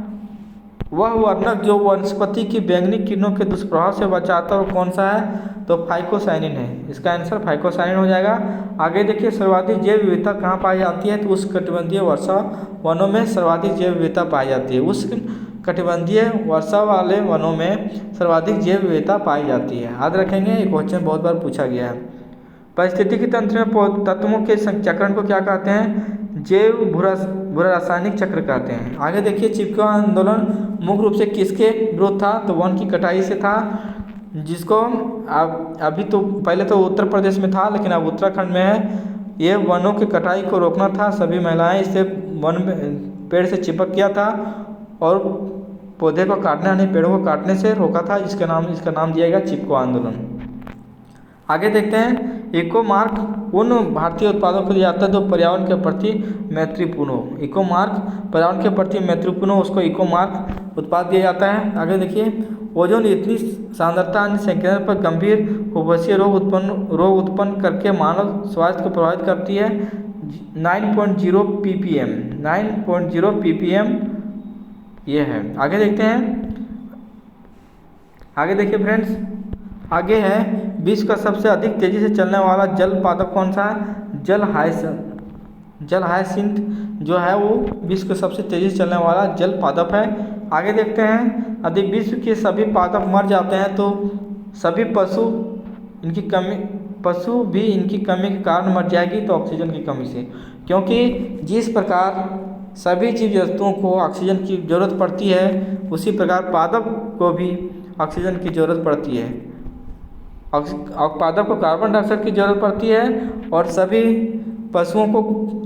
S1: वह वर्णक जो वनस्पति की बैंगनी किरणों के दुष्प्रभाव से बचाता है वो कौन सा है? तो फाइकोसाइनिन है। इसका आंसर फाइकोसाइनिन हो जाएगा। आगे देखिए, सर्वाधिक जैव विविधता कहाँ पाई जाती है? तो उष्णकटिबंधीय वर्षा वनों में सर्वाधिक जैव विविधता पाई जाती है। उष्णकटिबंधीय वर्षा वाले वनों में सर्वाधिक जैव विविधता पाई जाती है। याद रखेंगे, ये क्वेश्चन बहुत बार पूछा गया है। पारिस्थितिकी तंत्र में तत्वों के चक्रण को क्या कहते हैं? जैव भूरा रासायनिक चक्र कहते हैं। आगे देखिए, चिपको आंदोलन मुख्य रूप से किसके विरोध था? तो वन की कटाई से था, जिसको अभी तो पहले तो उत्तर प्रदेश में था लेकिन अब उत्तराखंड में है। ये वनों की कटाई को रोकना था। सभी महिलाएं इससे वन में पेड़ से चिपक गया था और पौधे को काटने यानी पेड़ों को काटने से रोका था। इसका नाम दिया गया चिपको आंदोलन। आगे देखते हैं, इको मार्क उन भारतीय उत्पादों को दिया जाता है जो पर्यावरण के प्रति मैत्रीपूर्ण हो। इको मार्क पर्यावरण के प्रति मैत्रीपूर्ण हो, उसको इको मार्क उत्पाद दिया जाता है। आगे देखिए, ओजोन इतनी सांद्रता अन्य संकेंद्र पर गंभीर उभयसीय रोग उत्पन्न करके मानव स्वास्थ्य को प्रभावित करती है। 9.0 ppm 9.0 ppm ये है। आगे देखते हैं, आगे देखिए फ्रेंड्स, आगे है विश्व का सबसे अधिक तेजी से चलने वाला जल पादप कौन सा है? जल हायसिंथ जो है वो विश्व का सबसे तेजी से चलने वाला जल पादप है। आगे देखते हैं, यदि विश्व के सभी पादप मर जाते हैं तो सभी पशु भी इनकी कमी के कारण मर जाएगी, तो ऑक्सीजन की कमी से। क्योंकि जिस प्रकार सभी जीव जंतुओं को ऑक्सीजन की ज़रूरत पड़ती है, उसी प्रकार पादप को भी ऑक्सीजन की ज़रूरत पड़ती है। पादप को कार्बन डाइऑक्साइड की ज़रूरत पड़ती है और सभी पशुओं को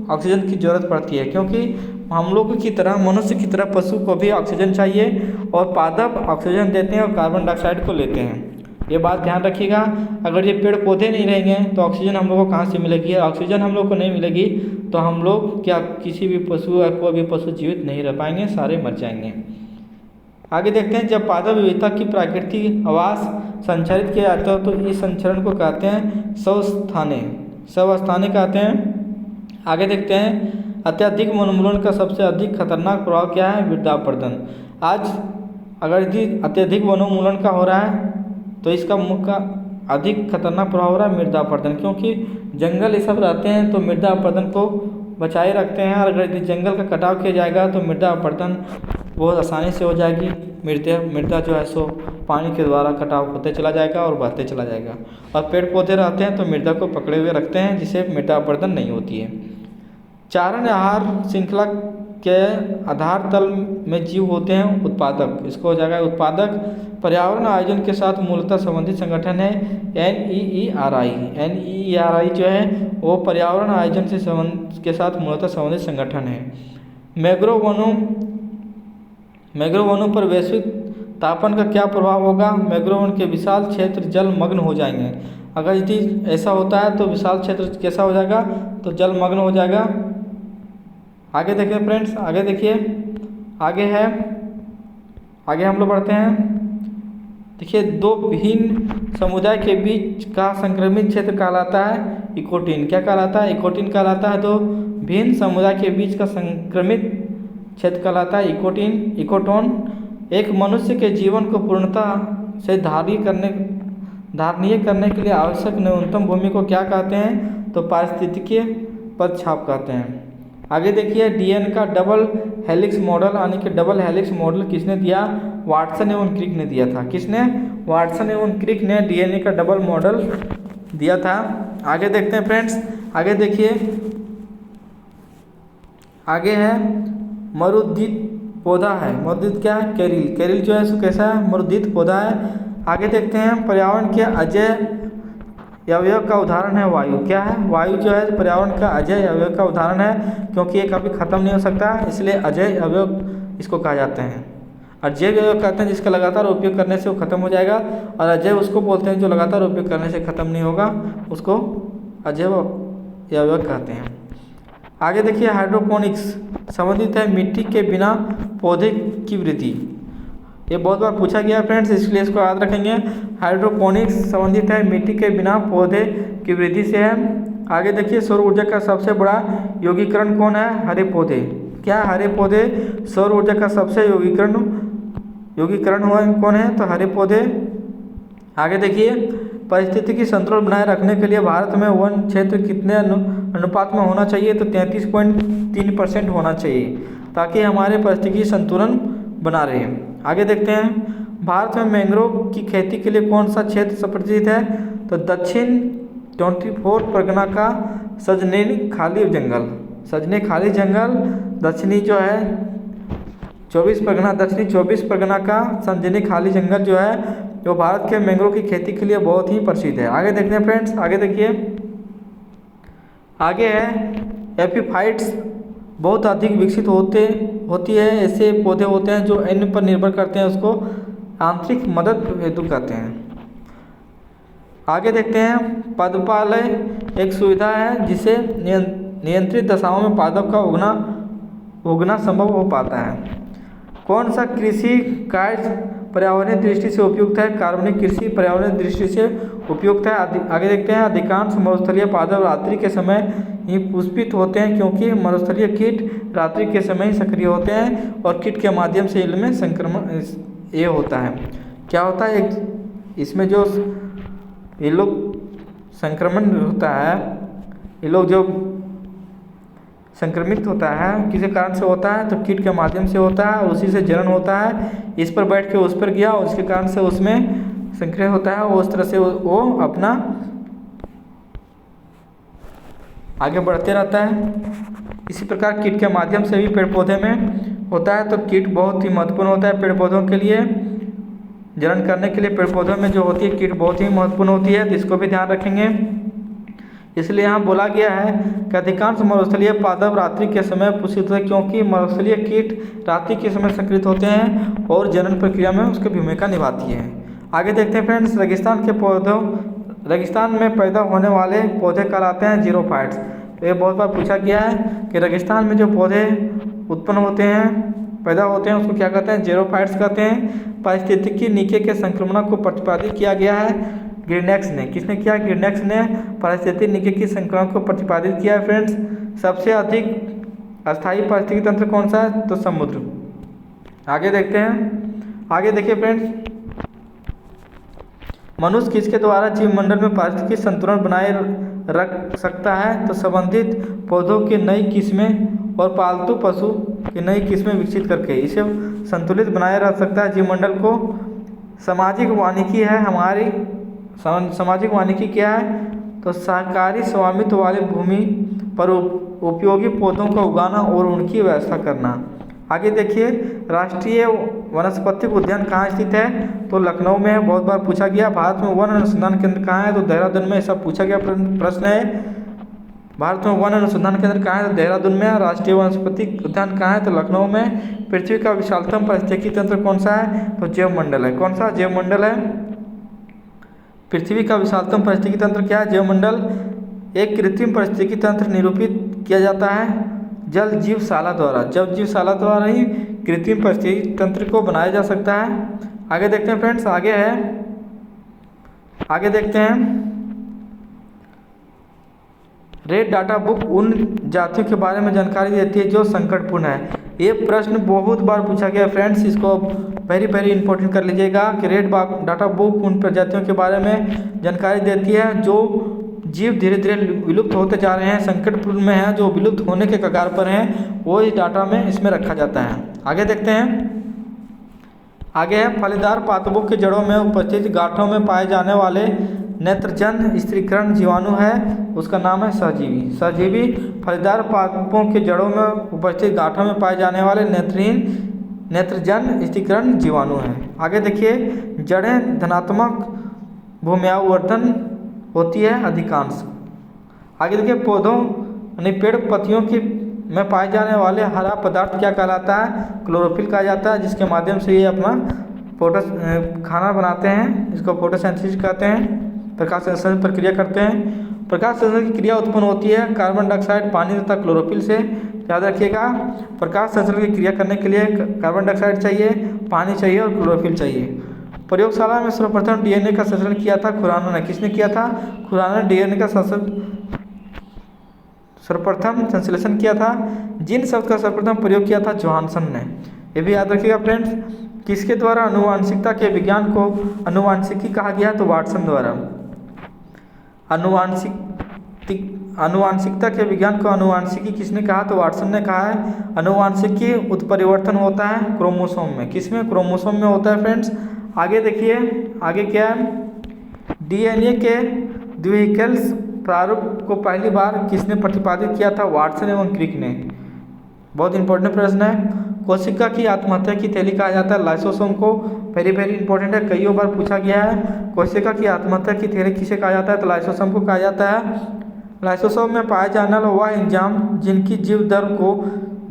S1: ऑक्सीजन की ज़रूरत पड़ती है। क्योंकि हम लोग की तरह, मनुष्य की तरह पशु को भी ऑक्सीजन चाहिए और पादप ऑक्सीजन देते हैं और कार्बन डाइऑक्साइड को लेते हैं। ये बात ध्यान रखिएगा। अगर ये पेड़ पौधे नहीं रहेंगे तो ऑक्सीजन हम लोग को कहाँ से मिलेगी? ऑक्सीजन हम लोग को नहीं मिलेगी तो हम लोग क्या किसी भी पशु या कोई भी पशु जीवित नहीं रह पाएंगे, सारे मर जाएंगे। आगे देखते हैं, जब पादप विविधता की प्राकृतिक आवास संचारित किया जाता है तो इस संचरण को कहते हैं स्वस्थाने कहते हैं। आगे देखते हैं, अत्यधिक वनोन्मूलन का सबसे अधिक खतरनाक प्रभाव क्या है? मृदापर्दन। आज अगर यदि अत्यधिक वनोन्मूलन का हो रहा है तो इसका मुख्य अधिक खतरनाक प्रभाव हो रहा है मृदापर्दन। क्योंकि जंगल ये सब रहते हैं तो मृदापर्दन को बचाए रखते हैं। और अगर यदि जंगल का कटाव किया जाएगा तो मृदापर्दन बहुत आसानी से हो जाएगी। मृदा जो है सो पानी के द्वारा कटाव होते चला जाएगा और बढ़ते चला जाएगा। और पेड़ पौधे रहते हैं तो मृदा को पकड़े हुए रखते हैं, जिससे मृदापर्दन नहीं होती है। चारण आहार श्रृंखला के आधार तल में जीव होते हैं उत्पादक। इसको हो जाएगा उत्पादक। पर्यावरण आयोजन के साथ मूलतः संबंधित संगठन है NEERI जो है वो पर्यावरण आयोजन के साथ मूलतः संबंधित संगठन है। मैंग्रोव वनों पर वैश्विक तापन का क्या प्रभाव होगा? मैंग्रोव वन के विशाल क्षेत्र जलमग्न हो जाएंगे। अगर यदि ऐसा होता है तो विशाल क्षेत्र कैसा हो जाएगा? तो जलमग्न हो जाएगा। आगे देखिए फ्रेंड्स, आगे देखिए, आगे हम लोग बढ़ते हैं। देखिए, दो भिन्न समुदाय के बीच का संक्रमित क्षेत्र कहलाता है इकोटीन। क्या कहलाता है? इकोटीन कहलाता है। दो भिन्न समुदाय के बीच का संक्रमित क्षेत्र कहलाता है इकोटोन। एक मनुष्य के जीवन को पूर्णता से धारणीय करने के लिए आवश्यक न्यूनतम भूमि को क्या कहते हैं? तो पारिस्थितिकीय पदछाप कहते हैं। आगे देखिए, डीएनए का डबल हेलिक्स मॉडल यानी कि डबल हेलिक्स मॉडल किसने दिया? वाटसन एवं क्रिक ने दिया था। किसने? वाटसन एवं क्रिक ने डीएनए का डबल मॉडल दिया था। आगे देखते हैं फ्रेंड्स, आगे देखिए, आगे है मरुद्दित पौधा है। मरुद्दित क्या है? कैरिल जो है सो कैसा है? मरुद्दित पौधा है। आगे देखते हैं, पर्यावरण के अजय अवयव का उदाहरण है वायु। क्या है? वायु जो है पर्यावरण का अजय अवयव का उदाहरण है, क्योंकि ये कभी खत्म नहीं हो सकता, इसलिए अजय अवयव इसको कहा जाते हैं। अजैव अवयव कहते हैं जिसका लगातार उपयोग करने से वो खत्म हो जाएगा, और अजैव उसको बोलते हैं जो लगातार उपयोग करने से खत्म नहीं होगा, उसको अजैव अवयव कहते हैं। आगे देखिए, हाइड्रोपोनिक्स संबंधित है मिट्टी के बिना पौधे की वृद्धि। ये बहुत बार पूछा गया है फ्रेंड्स, इसलिए इसको याद रखेंगे। हाइड्रोपोनिक्स संबंधित है मिट्टी के बिना पौधे की वृद्धि से है। आगे देखिए, सौर ऊर्जा का सबसे बड़ा यौगिकरण कौन है? हरे पौधे। क्या? हरे पौधे सौर ऊर्जा का सबसे यौगिकरण हुआ कौन है? तो हरे पौधे। आगे देखिए, परिस्थितिकी संतुलन बनाए रखने के लिए भारत में वन क्षेत्र कितने अनुपात में होना चाहिए? तो 33.3% होना चाहिए, ताकि हमारे परिस्थितिकी संतुलन बना रहे। आगे देखते हैं, भारत में मैंग्रोव की खेती के लिए कौन सा क्षेत्र सुप्रसिद्ध है? तो दक्षिण 24 परगना का सजनेनी खाली जंगल। सजने खाली जंगल दक्षिणी जो है 24 परगना का सजने खाली जंगल जो है जो भारत के मैंग्रोव की खेती के लिए बहुत ही प्रसिद्ध है। आगे देखते हैं फ्रेंड्स, आगे देखिए, आगे है एपीफाइट्स बहुत अधिक विकसित होते होती है, ऐसे पौधे होते हैं जो अन्य पर निर्भर करते हैं, उसको आंतरिक मदद हेतु कहते हैं। आगे देखते हैं, पादपालय एक सुविधा है जिसे नियंत्रित दशाओं में पादप का उगना संभव हो पाता है। कौन सा कृषि कार्य पर्यावरणीय दृष्टि से उपयुक्त है? कार्बनिक कृषि पर्यावरणीय दृष्टि से उपयुक्त है। आगे देखते हैं, अधिकांश मरुस्थलीय पादप रात्रि के समय ही पुष्पित होते हैं क्योंकि मरुस्थलीय कीट रात्रि के समय ही सक्रिय होते हैं और कीट के माध्यम से इनमें संक्रमण ये होता है। क्या होता है, इसमें जो ये लोग संक्रमण होता है, ये लोग जो संक्रमित होता है किसी कारण से होता है तो कीट के माध्यम से होता है और उसी से जनन होता है। इस पर बैठ के उस पर गया और उसके कारण से उसमें संक्रमण होता है, उस तरह से वो अपना आगे बढ़ते रहता है। इसी प्रकार कीट के माध्यम से भी पेड़ पौधे में होता है। तो कीट बहुत ही महत्वपूर्ण होता है पेड़ पौधों के लिए, जनन करने के लिए पेड़ पौधों में जो होती है कीट बहुत ही महत्वपूर्ण होती है, तो इसको भी ध्यान रखेंगे। इसलिए यहाँ बोला गया है कि अधिकांश मरुस्थलीय पादप रात्रि के समय पुष्पित होते हैं क्योंकि मरुस्थलीय कीट रात्रि के समय संक्रमित होते हैं और जनन प्रक्रिया में उसकी भूमिका निभाती है। आगे देखते हैं फ्रेंड्स, रेगिस्तान में पैदा होने वाले पौधे कहलाते हैं जीरोफाइट्स। तो ये बहुत बार पूछा गया है कि रेगिस्तान में जो पौधे उत्पन्न होते हैं, पैदा होते हैं, उसको क्या कहते हैं? जीरोफाइट्स कहते हैं। पारिस्थितिकी नीचे के संक्रमणों को प्रतिपादित किया गया है ग्रीनेक्स ने। किसने किया? ग्रीनेक्स ने पारिस्थितिकी नीचे की संक्रमण को प्रतिपादित किया है फ्रेंड्स। सबसे अधिक अस्थायी पारिस्थितिकी तंत्र कौन सा है? तो समुद्र। आगे देखते हैं, आगे देखिए फ्रेंड्स, मनुष्य किसके द्वारा जीवमंडल में पारिस्थितिकी संतुलन बनाए रख सकता है? तो संबंधित पौधों की नई किस्में और पालतू पशु की नई किस्में विकसित करके इसे संतुलित बनाए रख सकता है जीवमंडल को। सामाजिक वानिकी है हमारी, सामाजिक वानिकी क्या है? तो सहकारी स्वामित्व वाली भूमि पर उपयोगी पौधों का उगाना और उनकी व्यवस्था करना। आगे देखिए, राष्ट्रीय वनस्पतिक उद्यान कहाँ स्थित है? तो लखनऊ में है, बहुत बार पूछा गया। भारत में वन अनुसंधान केंद्र कहाँ है? तो देहरादून में। ऐसा पूछा गया प्रश्न है। भारत में वन अनुसंधान केंद्र कहाँ है? तो देहरादून में। राष्ट्रीय वनस्पतिक उद्यान कहाँ है? तो लखनऊ में। पृथ्वी का विशालतम पारिस्थितिकी तंत्र कौन सा है? तो जैवमंडल है। कौन सा? जैवमंडल है। पृथ्वी का विशालतम पारिस्थितिकी तंत्र क्या है? जैवमंडल। एक कृत्रिम पारिस्थितिकी तंत्र निरूपित किया जाता है जल जीवशाला द्वारा। जल जीवशाला द्वारा ही कृत्रिम पारिस्थितिकी तंत्र को बनाया जा सकता है। आगे देखते हैं फ्रेंड्स, आगे है, आगे देखते हैं, रेड डाटा बुक उन जातियों के बारे में जानकारी देती है जो संकटपूर्ण है। ये प्रश्न बहुत बार पूछा गया फ्रेंड्स, इसको वेरी इंपॉर्टेंट कर लीजिएगा कि रेड डाटा बुक उन प्रजातियों के बारे में जानकारी देती है जो जीव धीरे धीरे विलुप्त होते जा रहे हैं, संकटपूर्ण में हैं, जो विलुप्त होने के कगार पर हैं, वो इस डाटा में इसमें रखा जाता है। आगे देखते हैं, आगे है, फलीदार पादपों की जड़ों में उपस्थित गांठों में पाए जाने वाले नेत्रजन स्थिरीकरण जीवाणु है, उसका नाम है सहजीवी। सहजीवी फलीदार पादपों के जड़ों में उपस्थित गांठों में पाए जाने वाले नेत्रजन स्थिरीकरण जीवाणु है। आगे देखिए, जड़ें धनात्मक भूम्यावर्धन होती है अधिकांश। आगे देखिए, पौधों यानी पेड़ पत्तियों की में पाए जाने वाले हरा पदार्थ क्या कहलाता है? क्लोरोफिल कहा जाता है, जिसके माध्यम से ये अपना खाना बनाते हैं, जिसको फोटोसिंथेसिस कहते हैं, प्रकाश संश्लेषण प्रक्रिया करते हैं। प्रकाश संश्लेषण की क्रिया उत्पन्न होती है कार्बन डाइऑक्साइड, पानी तथा क्लोरोफिल से। याद रखिएगा, प्रकाश संश्लेषण की क्रिया करने के लिए कार्बन डाइऑक्साइड चाहिए, पानी चाहिए और क्लोरोफिल चाहिए। प्रयोगशाला में सर्वप्रथम डीएनए का संश्लेषण किया था खुराना ने। किसने किया था? खुराना ने डीएनए का सर्वप्रथम संश्लेषण किया था। जिन शब्द का सर्वप्रथम प्रयोग किया था जोहानसन ने। ये भी याद रखिएगा फ्रेंड्स। किसके द्वारा आनुवांशिकता के विज्ञान को आनुवांशिकी कहा गया? तो वाटसन द्वारा। आनुवांशिकता के विज्ञान को आनुवांशिकी किसने कहा? तो वाटसन ने कहा है। आनुवांशिकी उत्परिवर्तन होता है क्रोमोसोम में। किसमें? क्रोमोसोम में होता है फ्रेंड्स। आगे देखिए, आगे क्या है, डीएनए के द्विहेलिकल प्रारूप को पहली बार किसने प्रतिपादित किया था? वाटसन एवं क्रिक ने। बहुत इंपॉर्टेंट प्रश्न है। कोशिका की आत्महत्या की थैली कहा जाता है लाइसोसोम को। वेरी इंपॉर्टेंट है, कई बार पूछा गया है। कोशिका की आत्महत्या की थैली किसे कहा जाता है? तो लाइसोसोम को कहा जाता है। लाइसोसोम में पाया जाने वाला वह एंजाइम जिनकी जीव दर को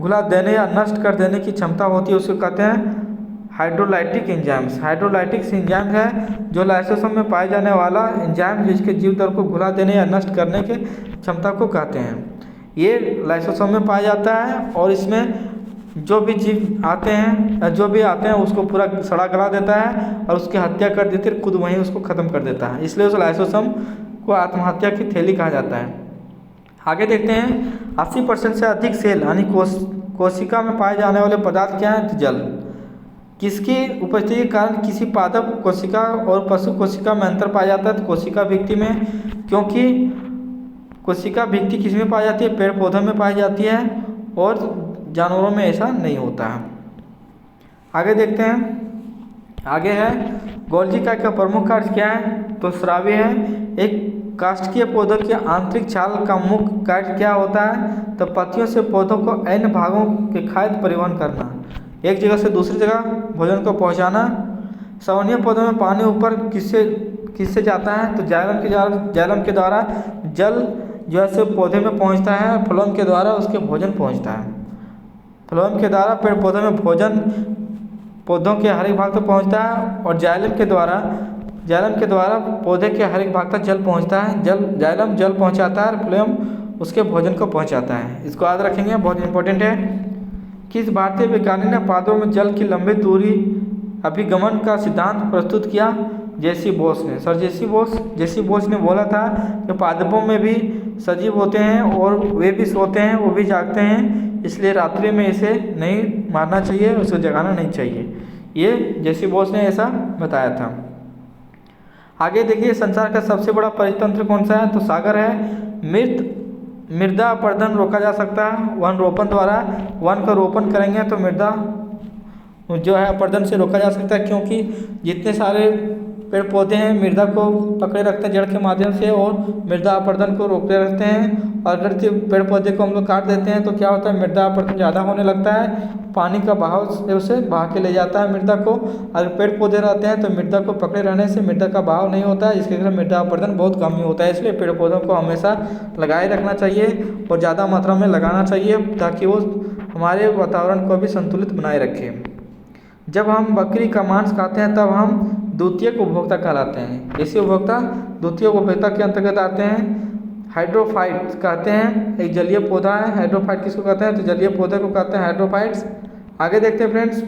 S1: घुला देने या नष्ट कर देने की क्षमता होती है उसको कहते हैं हाइड्रोलाइटिक एंजाइम्स। हाइड्रोलाइटिक एंजाइम है जो लाइसोसोम में पाए जाने वाला एंजाइम जिसके जीव दल को घुला देने या नष्ट करने के क्षमता को कहते हैं। ये लाइसोसोम में पाया जाता है और इसमें जो भी जीव आते हैं उसको पूरा सड़ा गला देता है और उसकी हत्या कर देते हैं, खुद वहीं उसको ख़त्म कर देता है। इसलिए उस लाइसोसोम को आत्महत्या की थैली कहा जाता है। आगे देखते हैं 80% से अधिक सेल यानी कोशिका में पाए जाने वाले पदार्थ क्या हैं? तो जल। किसकी उपस्थिति के कारण किसी पादप कोशिका और पशु कोशिका में अंतर पाया जाता है? तो कोशिका भित्ति में, क्योंकि कोशिका भित्ति किस में पाई जाती है? पेड़ पौधों में पाई जाती है और जानवरों में ऐसा नहीं होता है। आगे देखते हैं, आगे है गोल्जी का प्रमुख कार्य क्या है? तो श्राव्य है। एक काष्ठकीय पौधों की आंतरिक छाल का मुख्य कार्य क्या होता है? तो पत्तियों से पौधों को अन्य भागों के खाद्य परिवहन करना, एक जगह से दूसरी जगह भोजन को पहुंचाना। सवनीय पौधों में पानी ऊपर किससे जाता है? तो जाइलम के द्वारा जल जो है सो पौधे में पहुंचता है, फ्लोएम के द्वारा उसके भोजन पहुंचता है। फ्लोएम के द्वारा पेड़ पौधों में भोजन पौधों के हर एक भाग तक पहुंचता है और जाइलम के द्वारा पौधे के हर एक भाग तक जल पहुंचता है। जाइलम जल पहुंचाता है, फ्लोएम उसके भोजन को पहुंचाता है। इसको याद रखेंगे, बहुत इंपॉर्टेंट है। किस भारतीय वैज्ञानिक ने पादपों में जल की लंबी दूरी अभिगमन का सिद्धांत प्रस्तुत किया? जेसी बोस ने। सर जेसी बोस ने बोला था कि पादपों में भी सजीव होते हैं और वे भी सोते हैं, वो भी जागते हैं, इसलिए रात्रि में इसे नहीं मारना चाहिए, उसे जगाना नहीं चाहिए। ये जेसी बोस ने ऐसा बताया था। आगे देखिए, संसार का सबसे बड़ा परितंत्र कौन सा है? तो सागर है। मृदा अपरदन रोका जा सकता है वन रोपण द्वारा। वन का रोपण करेंगे तो मृदा जो है अपरदन से रोका जा सकता है, क्योंकि जितने सारे पेड़ पौधे हैं मृदा को पकड़े रखते हैं जड़ के माध्यम से और मृदा अपरदन को रोकते रखते हैं। और अगर पेड़ पौधे को हम लोग काट देते हैं तो क्या होता है? मृदा अपरदन ज़्यादा होने लगता है, पानी का बहाव से उसे बहा के ले जाता है मृदा को। अगर पेड़ पौधे रहते हैं तो मृदा को पकड़े रहने से मृदा का बहाव नहीं होता है, इसके कारण मृदा अपरदन बहुत कम ही होता है। इसलिए पेड़ पौधों को हमेशा लगाए रखना चाहिए और ज़्यादा मात्रा में लगाना चाहिए ताकि वो हमारे वातावरण को भी संतुलित बनाए रखे। जब हम बकरी का मांस खाते हैं तब हम द्वितीयक उपभोक्ता कहलाते हैं। ऐसे उपभोक्ता द्वितीयक उपभोक्ता के अंतर्गत आते हैं। हाइड्रोफाइट्स कहते हैं, एक जलीय पौधा है। हाइड्रोफाइट किसको कहते हैं? तो जलीय पौधे को कहते हैं हाइड्रोफाइट्स। आगे देखते हैं फ्रेंड्स,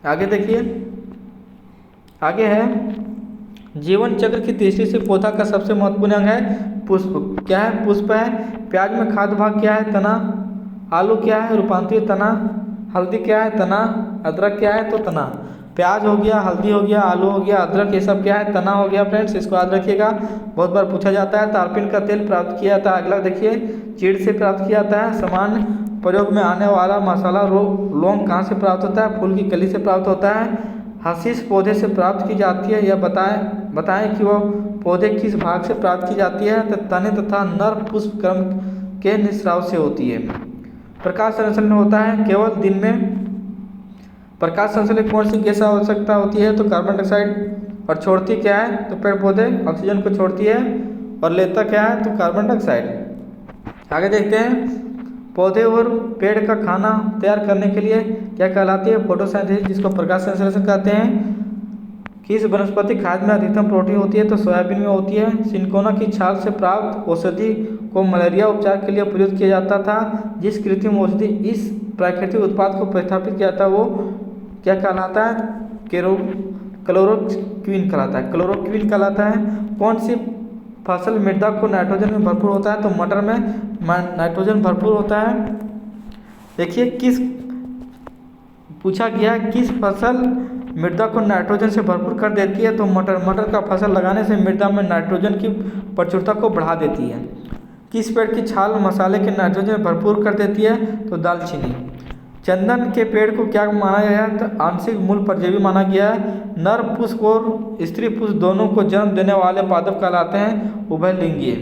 S1: आगे देखिए, आगे है जीवन चक्र की दृष्टि से पौधा का सबसे महत्वपूर्ण अंग है पुष्प। क्या है? पुष्प है। प्याज में खाद्य भाग क्या है? तना। आलू क्या है? रूपांतरित तना। हल्दी क्या है? तना। अदरक क्या है? तो तना। प्याज हो गया, हल्दी हो गया, आलू हो गया, अदरक, ये सब क्या है? तना हो गया फ्रेंड्स, इसको याद रखिएगा, बहुत बार पूछा जाता है। तारपीन का तेल प्राप्त किया जाता है, अगला देखिए, चीड़ से प्राप्त किया जाता है। सामान्य प्रयोग में आने वाला मसाला लौंग कहाँ से प्राप्त होता है? फूल की कली से प्राप्त होता है। हशीश पौधे से प्राप्त की जाती है, यह बताएं कि वो पौधे किस भाग से प्राप्त की जाती है? तो तने तथा नर पुष्प क्रम के निस्राव से होती है। प्रकाश संश्लेषण होता है केवल दिन में। प्रकाश संश्लेषण कौन सी गैस आवश्यकता होती है? तो कार्बन डाइऑक्साइड। और छोड़ती क्या है? तो पेड़ पौधे ऑक्सीजन को छोड़ती है और लेता क्या है? तो कार्बन डाइऑक्साइड। आगे देखते हैं, पौधे और पेड़ का खाना तैयार करने के लिए क्या कहलाती है? फोटोसिंथेसिस, जिसको प्रकाश संश्लेषण कहते हैं। किस वनस्पति खाद्य में अधिकतम प्रोटीन होती है? तो सोयाबीन में होती है। सिनकोना की छाल से प्राप्त औषधि को मलेरिया उपचार के लिए प्रयुक्त किया जाता था। जिस कृत्रिम औषधि इस प्राकृतिक उत्पाद को प्रतिस्थापित किया था वो क्या कहलाता है? क्लोरोक्विन कहलाता है। क्लोरोक्विन कहलाता है। कौन सी फसल मृदा को नाइट्रोजन में भरपूर होता है? तो मटर में नाइट्रोजन भरपूर होता है। देखिए, पूछा गया किस फसल मृदा को नाइट्रोजन से भरपूर कर देती है? तो मटर का फसल लगाने से मृदा में नाइट्रोजन की प्रचुरता को बढ़ा देती है। किस पेड़ की छाल मसाले के नाइट्रोजन भरपूर कर देती है? तो दालचीनी। चंदन के पेड़ को क्या माना गया है? तो आंशिक मूल परजीवी माना गया है। नर पुष्प और स्त्री पुष्प दोनों को जन्म देने वाले पादप कहलाते हैं उभयलिंगीय।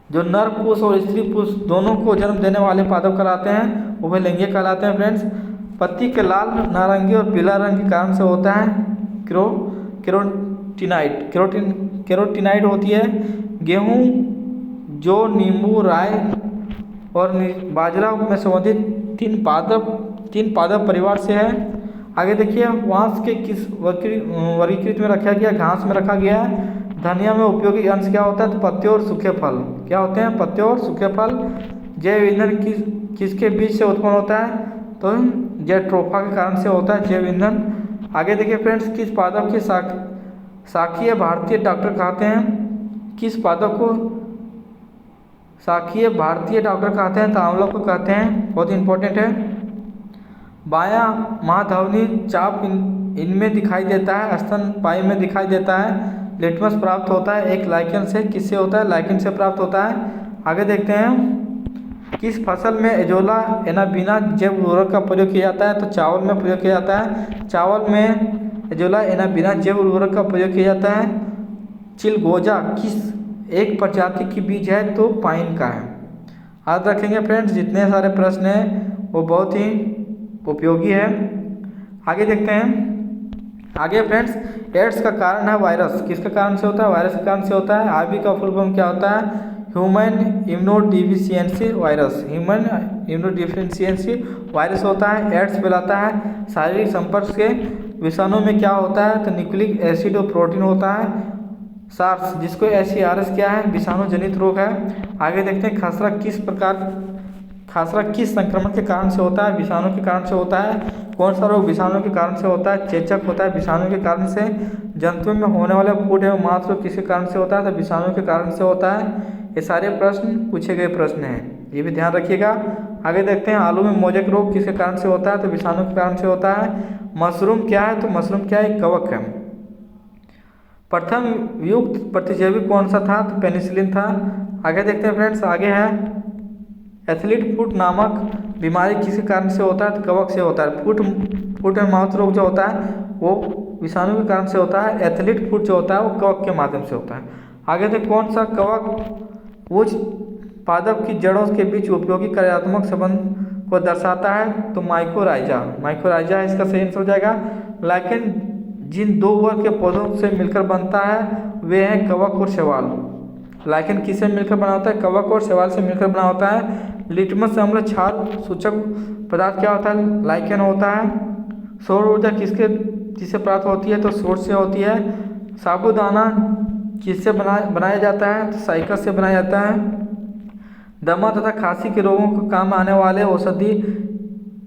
S1: जो नर पुष्प और स्त्री पुष्प दोनों को जन्म देने वाले पादप कहलाते हैं उभयलिंगीय कहलाते हैं फ्रेंड्स। पत्ती के लाल, नारंगी और पीला रंग के कारण से होता है कैरोटीनाइड होती है। गेहूँ, जौ, नींबू, राई और बाजरा में संबंधित तीन पादप परिवार से है। आगे देखिए वांस के किस वर्गीकृत में रखा गया, घास में रखा गया है। धनिया में उपयोगी अंश क्या होता है, तो पत्ते और सूखे फल क्या होते हैं, पत्ते और सूखे फल। जैव ईंधन किसके बीज से उत्पन्न होता है, तो जेट्रोफा के कारण से होता है जैव ईंधन। आगे देखिए फ्रेंड्स, किस पादप की शाकीय भारतीय डॉक्टर कहते हैं, किस पादप को शाकीय भारतीय डॉक्टर कहते हैं, तो आंवला को कहते हैं, बहुत इंपॉर्टेंट है। बायां महाधवनी चाप इनमें दिखाई देता है, स्तनपायी में दिखाई देता है। लिटमस प्राप्त होता है एक लाइकेन से, किससे होता है, लाइकेन से प्राप्त होता है। आगे देखते हैं, किस फसल में एजोला एनाबीना जैव उर्वरक का प्रयोग किया जाता है, तो चावल में प्रयोग किया जाता है। चावल में एजोला एनाबीना जैव उर्वरक का प्रयोग किया जाता है। चिलगोजा किस एक प्रजाति की बीज है, तो पाइन का है। याद रखेंगे फ्रेंड्स, जितने सारे प्रश्न हैं वो बहुत ही उपयोगी है। आगे देखते हैं, आगे फ्रेंड्स, एड्स का कारण है वायरस, किसके कारण से होता है, वायरस के कारण से होता है। आईवी का फुल फॉर्म क्या होता है, human immunodeficiency virus, human immunodeficiency virus होता है। एड्स फैलाता है शारीरिक संपर्क से। विषाणु में क्या होता है, तो न्यूक्लिक एसिड और प्रोटीन होता है। सार्स जिसको SARS क्या है, विषाणु जनित रोग है। आगे देखते हैं, खसरा किस संक्रमण के कारण से होता है, विषाणु के कारण से होता है। कौन सा रोग विषाणु के कारण से होता है, चेचक होता है विषाणु के कारण से। जंतु में होने वाला फूट एवं मांस रोग किसके कारण से होता है, तो विषाणु के कारण से होता है। ये सारे प्रश्न पूछे गए प्रश्न हैं, ये भी ध्यान रखिएगा। आगे देखते हैं, आलू में मोजेक रोग किसके कारण से होता है, तो विषाणु के कारण से होता है। मशरूम क्या है, तो मशरूम क्या है, कवक है। प्रथम युक्त प्रतिजैवी कौन सा था, तो पेनिसिलिन था। आगे देखते हैं फ्रेंड्स, आगे है एथलीट फुट नामक बीमारी किसके कारण से होता है, तो कवक से होता है। फुट एंड माउथ रोग जो होता है वो विषाणु के कारण से होता है। एथलीट फुट जो होता है वो कवक के माध्यम से होता है। आगे देखते कौन सा कवक उच्च पादप की जड़ों के बीच उपयोगी कार्यात्मक संबंध को दर्शाता है, तो माइकोराइजा इसका सही आंसर हो जाएगा। लाइकेन जिन दो वर्ग के पौधों से मिलकर बनता है वे हैं कवक और शैवाल। लाइकेन किससे मिलकर बना होता है, कवक और शैवाल से मिलकर बना होता है। लिटमस अम्ल क्षार सूचक पदार्थ क्या होता है, लाइकेन होता है। सौर ऊर्जा किससे प्राप्त होती है, तो सोर्स से होती है। साबूदाना किससे बनाया जाता है, तो साइकस से बनाया जाता है। दमा तथा खांसी के रोगों को काम आने वाले औषधि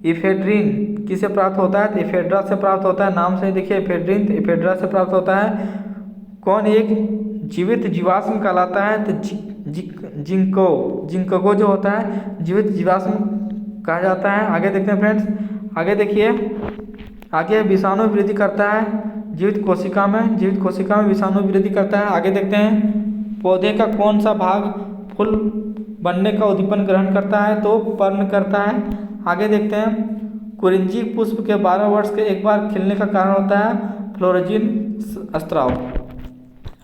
S1: इफेड्रिन किससे प्राप्त होता है, तो इफेड्रा से प्राप्त होता है। नाम से देखिए इफेड्रिन, तो इफेड्रा से प्राप्त होता है। कौन एक जीवित जीवाश्म कहलाता है, तो जिंको जो होता है जीवित जीवाश्म कहा जाता है। आगे देखते हैं फ्रेंड्स, आगे देखिए, आगे विषाणु वृद्धि करता है जीवित कोशिका में विषाणु वृद्धि करता है। आगे देखते हैं, पौधे का कौन सा भाग फूल बनने का उद्दीपन ग्रहण करता है, तो पर्ण करता है। आगे देखते हैं, कुरिंजी पुष्प के 12 वर्ष के एक बार खिलने का कारण होता है फ्लोरोजिन स्त्राव।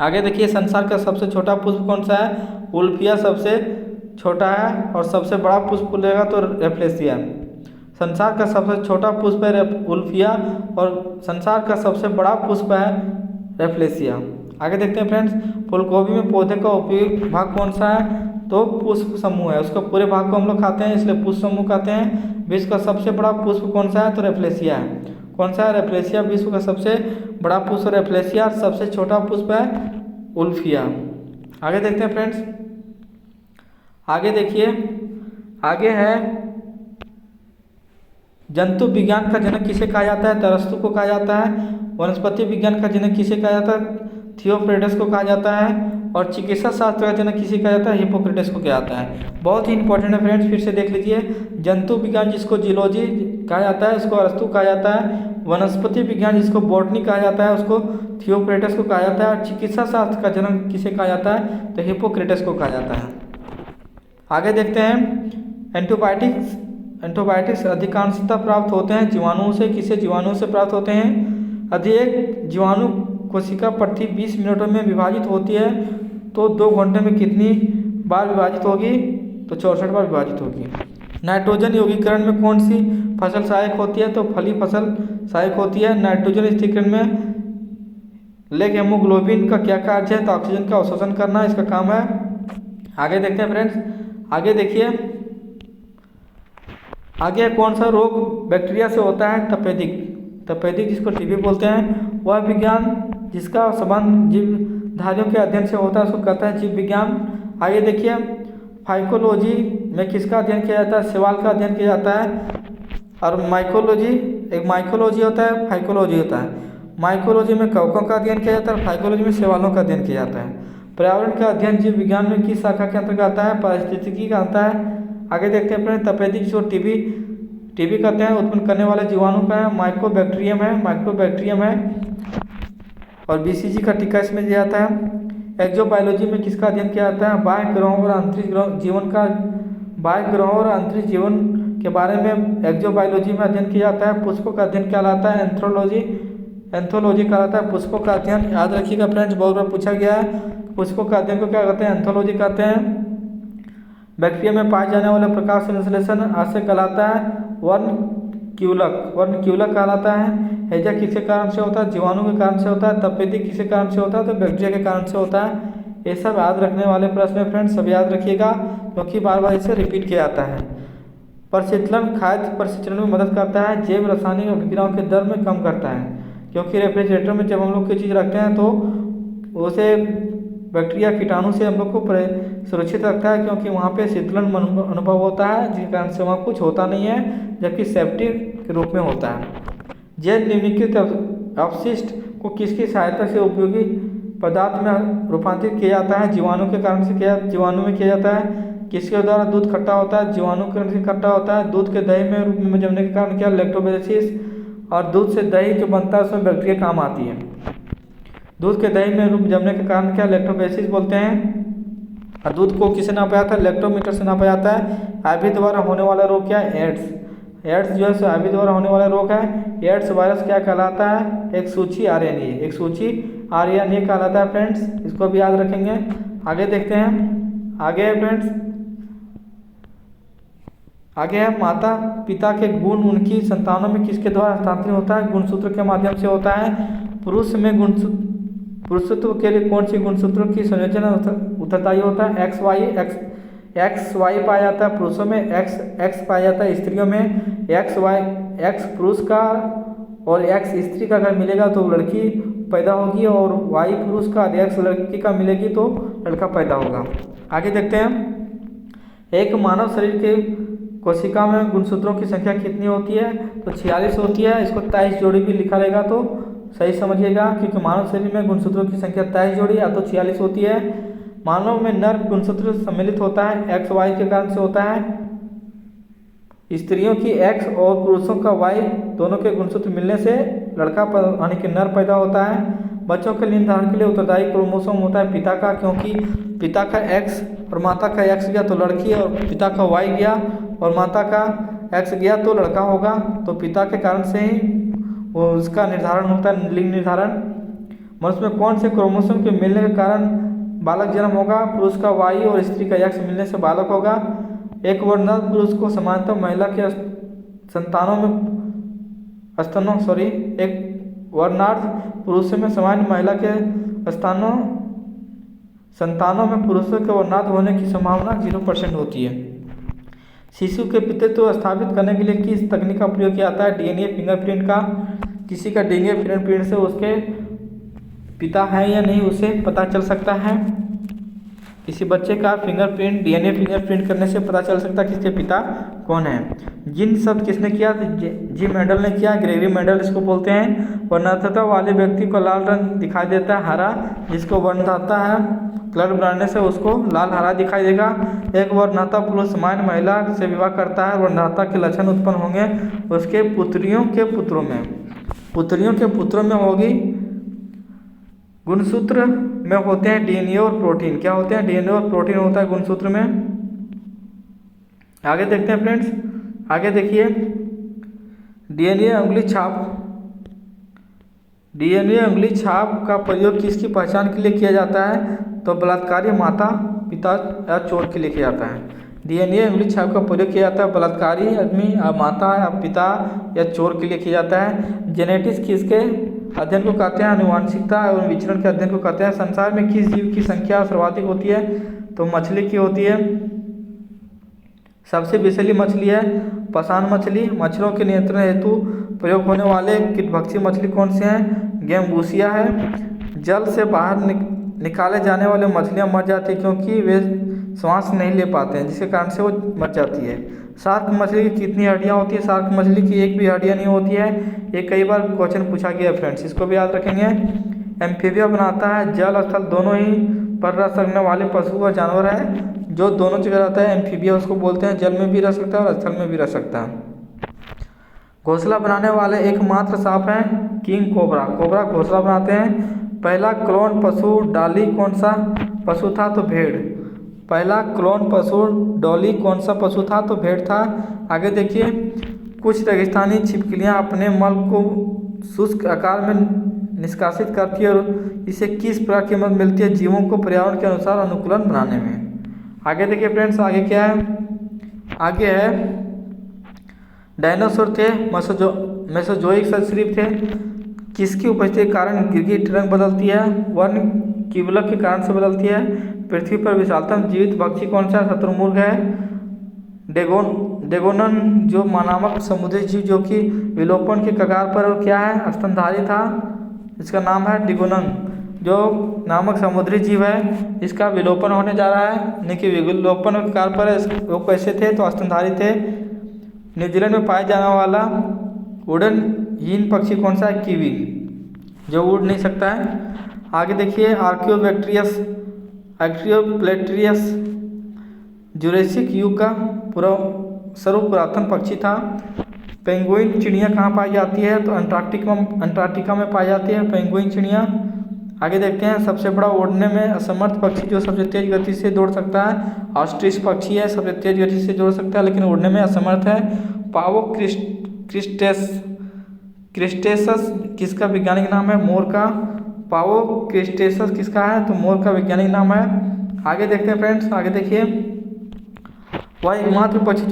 S1: आगे देखिए, संसार का सबसे छोटा पुष्प कौन सा है, उल्फिया सबसे छोटा है, और सबसे बड़ा पुष्प लेगा तो रेफ्लेसिया। संसार का सबसे छोटा पुष्प है उल्फिया, और संसार का सबसे बड़ा पुष्प है रेफ्लेसिया। आगे देखते हैं फ्रेंड्स, फूलगोभी में पौधे का उपयोगी भाग कौन सा है, तो पुष्प समूह है। उसका पूरे भाग को हम लोग खाते हैं, इसलिए पुष्प समूह कहते हैं। विश्व का सबसे बड़ा पुष्प कौन सा है, तो रेफ्लेसिया है। कौन सा है, रेफ्लेसिया। विश्व का सबसे बड़ा पुष्प रेफ्लेसिया, सबसे छोटा पुष्प है उल्फिया। आगे देखते हैं फ्रेंड्स, आगे देखिए, आगे है जंतु विज्ञान का जनक किसे कहा जाता है, तो अरस्तु को कहा जाता है। वनस्पति विज्ञान का जनक किसे कहा जाता है, थियोफ्रेडस को कहा जाता है। और चिकित्सा शास्त्र का जनक किसे कहा जाता है, हिप्पोक्रेटस को कहा जाता है। बहुत ही इंपॉर्टेंट है फ्रेंड्स, फिर से देख लीजिए। जंतु विज्ञान जिसको जियोलॉजी कहा जाता है, उसको अरस्तु कहा जाता है। वनस्पति विज्ञान जिसको बॉटनी कहा जाता है, उसको थियोफ्रेडस को कहा जाता है। और चिकित्सा शास्त्र का जनक किसे कहा जाता है, तो हिप्पोक्रेटस को कहा जाता है। आगे देखते हैं, एंटीबायोटिक्स अधिकांशतः प्राप्त होते हैं जीवाणुओं से। किसे जीवाणुओं से प्राप्त होते हैं, अधिक जीवाणु कोशिका प्रति 20 मिनटों में विभाजित होती है, तो 2 घंटे में कितनी बार विभाजित होगी, तो 64 बार विभाजित होगी। नाइट्रोजन यौगीकरण में कौन सी फसल सहायक होती है, तो फली फसल सहायक होती है। नाइट्रोजन स्थिरीकरण में लेग हेमोग्लोबिन का क्या कार्य है, तो ऑक्सीजन का अवशोषण करना इसका काम है। आगे देखते हैं फ्रेंड्स, आगे देखिए, आगे कौन सा रोग बैक्टीरिया से होता है? तपेदिक। तपेदिक जिसको टीबी बोलते हैं, वह विज्ञान जिसका संबंध जीवधारियों के अध्ययन से होता है उसको कहता है जीव विज्ञान। आगे देखिए, फाइकोलॉजी में किसका अध्ययन किया जाता है? शैवाल का अध्ययन किया जाता है। और माइकोलॉजी, एक माइकोलॉजी होता है, फाइकोलॉजी होता है। माइकोलॉजी में कवकों का अध्ययन किया जाता है, फाइकोलॉजी में शैवालों का अध्ययन किया जाता है। पर्यावरण का अध्ययन जीव विज्ञान में किस शाखा के अंतर्गत आता है? पारिस्थितिकी का आता है। आगे देखते हैं फ्रेंड, तपेदिक जिसको टीबी कहते हैं, उत्पन्न करने वाले जीवाणु का है, माइकोबैक्टीरियम है। और बीसीजी का टीका इसमें दिया जाता है। एक्सोबायोलॉजी में किसका अध्ययन किया जाता है? बाह्य ग्रहों और आंतरिक जीवन के बारे में एक्सोबायोलॉजी में अध्ययन किया जाता है। पुष्पों का अध्ययन कहलाता है एंथोलॉजी कहलाता है। पुष्पों का अध्ययन याद रखिएगा फ्रेंड्स, बहुत बार पूछा गया है। पुष्पों का अध्ययन को क्या कहते हैं? एंथोलॉजी कहते हैं। बैक्टीरिया में पाए जाने वाले प्रकाश संश्लेषण आशय कहलाता है वर्णक्यूलक कहलाता है। हैजा किसके कारण से होता है? जीवाणु के कारण से होता है। तपेदिक किसके कारण से होता है? तो बैक्टीरिया के कारण से होता है। ये सब याद रखने वाले प्रश्न है फ्रेंड्स, सब याद रखिएगा क्योंकि बार बार इसे रिपीट किया जाता है। प्रशीतलन खाद्य प्रसंचरण में मदद करता है, जैव रासायनिक अभिक्रियाओं के दर में कम करता है, क्योंकि रेफ्रिजरेटर में जब हम लोग कोई चीज़ रखते हैं तो उसे बैक्टीरिया कीटाणु से हम लोग को सुरक्षित रखता है, क्योंकि वहाँ पे शीतलन अनुभव होता है जिसके कारण से वहाँ कुछ होता नहीं है, जबकि सेफ्टी के रूप में होता है। जैव निम्नलिखित अपशिष्ट को किसकी सहायता से उपयोगी पदार्थ में रूपांतरित किया जाता है? जीवाणु में किया जाता है। किसके द्वारा दूध खट्टा होता है? जीवाणु के कारण से खट्टा होता है। दूध के दही में रूप में जमने के कारण क्या? लैक्टोबैसिलस। और दूध से दही जो बनता है उसमें बैक्टीरिया काम आती है। दूध के दही में रूप जमने के कारण क्या? लैक्टोबैसिलस बोलते हैं। और दूध को किससे नापा जाता है? लैक्टोमीटर से नापा जाता है। आईवी द्वारा होने वाला रोग क्या है? एड्स जो है आईवी द्वारा होने वाला रोग है। एड्स वायरस क्या कहलाता है? एक सूची आरएनए कहलाता है फ्रेंड्स, इसको भी याद रखेंगे। आगे देखते हैं, आगे है फ्रेंड्स, आगे है माता पिता के गुण उनकी संतानों में किसके द्वारा हस्तांतरित होता है? गुणसूत्र के माध्यम से होता है। पुरुषत्व के लिए कौन सी गुणसूत्रों की संयोजन उत्तरदायी होता है? एक्स वाई पाया जाता है पुरुषों में, एक्स पाया जाता है स्त्रियों में। एक्स पुरुष का और एक्स स्त्री का अगर मिलेगा तो लड़की पैदा होगी, और वाई पुरुष का और एक्स लड़की का मिलेगी तो लड़का पैदा होगा। आगे देखते हैं, एक मानव शरीर के कोशिका में गुणसूत्रों की संख्या कितनी होती है? तो 46 होती है। इसको 23 जोड़ी भी लिखा रहेगा तो सही समझिएगा, क्योंकि मानव शरीर में गुणसूत्रों की संख्या 23 जोड़ी या तो 46 होती है। मानव में नर गुणसूत्र सम्मिलित होता है, एक्स वाई के कारण से होता है। स्त्रियों की एक्स और पुरुषों का वाई दोनों के गुणसूत्र मिलने से लड़का यानी कि नर पैदा होता है। बच्चों के लिंग धारण के लिए उत्तरदायी क्रोमोसोम होता है पिता का, क्योंकि पिता का एक्स और माता का एक्स गया तो लड़की, और पिता का वाई गया और माता का एक्स गया तो लड़का होगा। तो पिता के कारण से ही वो उसका निर्धारण होता है, लिंग निर्धारण। मनुष्य में कौन से क्रोमोसोम के मिलने के कारण बालक जन्म होगा? पुरुष का वाई और स्त्री का एक्स मिलने से बालक होगा। एक वर्णनाथ पुरुष को समानता महिला के एक वर्णार्थ पुरुष में समान महिला के संतानों में पुरुषों के वर्णार्थ होने की संभावना 0% होती है। शिशु के पितृत्व स्थापित करने के लिए किस तकनीक का प्रयोग किया जाता है? डीएनए फिंगरप्रिंट का। किसी का डीएनए फिंगरप्रिंट से उसके पिता है या नहीं उसे पता चल सकता है। किसी बच्चे का फिंगरप्रिंट डीएनए फिंगरप्रिंट करने से पता चल सकता है किसके पिता कौन है। जिन शब्द किसने किया? जी मेंडल ने किया, ग्रेगरी मेंडल इसको बोलते हैं। वर्णनात्मकता वाले व्यक्ति को लाल रंग दिखाई देता है, हरा। जिसको वर्णनाता है कलर बनाने से उसको लाल हरा दिखाई देगा। एक वर्णनाता पुरुष सामान्य महिला से विवाह करता है, वर्णनाता के लक्षण उत्पन्न होंगे उसके पुत्रियों के पुत्रों में होगी। गुणसूत्र में होते हैं डीएनए और प्रोटीन। क्या होते हैं? डीएनए और प्रोटीन होता है गुणसूत्र में। आगे देखते हैं फ्रेंड्स, आगे देखिए, डीएनए अंगुली छाप का प्रयोग किसकी पहचान के लिए किया जाता है? तो बलात्कारी माता पिता या चोर के लिए किया जाता है। डीएनए अंगुली छाप का प्रयोग किया जाता है बलात्कारी आदमी माता या पिता या चोर के लिए किया जाता है। जेनेटिक्स किसके अध्ययन को कहते हैं? आनुवांशिकता एवं विचरण के अध्ययन को कहते हैं। संसार में किस जीव की संख्या सर्वाधिक होती है? तो मछली की होती है, सबसे विषैली मछली है। पाषाण मछली। मच्छरों के नियंत्रण हेतु प्रयोग होने वाले कीटभक्षी मछली कौन से हैं? गैम्बूसिया है। जल से बाहर निकाले जाने वाले मछलियाँ मर जाती हैं क्योंकि वे श्वास नहीं ले पाते हैं, जिसके कारण से वो मर जाती है। शार्क मछली की कितनी हड्डियाँ होती है? शार्क मछली की एक भी हड्डियाँ नहीं होती है। ये कई बार क्वेश्चन पूछा गया है फ्रेंड्स, इसको भी याद रखेंगे। एम्फीबिया बनाता है, जल स्थल दोनों ही पर रह सकने वाले पशु व जानवर है। जो दोनों जगह रहता है एम्फीबिया उसको बोलते हैं, जल में भी रह सकता है और स्थल में भी रह सकता है। घोंसला बनाने वाले एकमात्र सांप है किंग कोबरा। कोबरा घोंसला बनाते हैं। पहला क्लोन पशु डॉली कौन सा पशु था? तो भेड़। पहला क्लोन पशु डॉली कौन सा पशु था? तो भेड़ था। आगे देखिए, कुछ रेगिस्तानी छिपकलियां अपने मल को शुष्क आकार में निष्कासित करती है और इसे किस प्रकार की मदद मिलती है जीवों को पर्यावरण के अनुसार अनुकूलन बनाने में? आगे देखिए फ्रेंड्स, आगे क्या है? आगे है डायनासोर थे, मेसोजोइक सरीसृप थे। किसकी उपस्थिति के कारण गिरगिट रंग बदलती है? वर्ण कीबलक के कारण से बदलती है। पृथ्वी पर विशालतम जीवित पक्षी कौन सा? शतुरमुर्ग है। डेगोनन जो नामक समुद्री जीव जो कि विलोपन के कगार पर क्या है? स्तनधारी था, इसका नाम है डिगोनन। जो नामक समुद्री जीव है इसका विलोपन होने जा रहा है, यानी कि विलोपन के कगार पर। वो कैसे थे? तो स्तनधारी थे। न्यूजीलैंड में पाया जाने वाला उड़न हीन पक्षी कौन सा है? कीवी, जो उड़ नहीं सकता है। आगे देखिए, आर्कियोप्लेट्रियस जुरेसिक युग का सर्वपुरातन पक्षी था। पेंगुइन चिड़िया कहाँ पाई जाती है? तो अंटार्कटिका में पाई जाती है पेंगुइन चिड़िया। आगे देखते हैं, सबसे बड़ा उड़ने में असमर्थ पक्षी जो सबसे तेज गति से दौड़ सकता है, ऑस्ट्रिच पक्षी है। सबसे तेज गति से दौड़ सकता है लेकिन उड़ने में असमर्थ है। पावो क्रिस्टेसस किसका वैज्ञानिक नाम है? मोर का। पावो क्रिस्टेसस किसका है? तो मोर का वैज्ञानिक नाम है। आगे देखते हैं फ्रेंड्स, आगे देखिए, वह एकमात्र पक्षी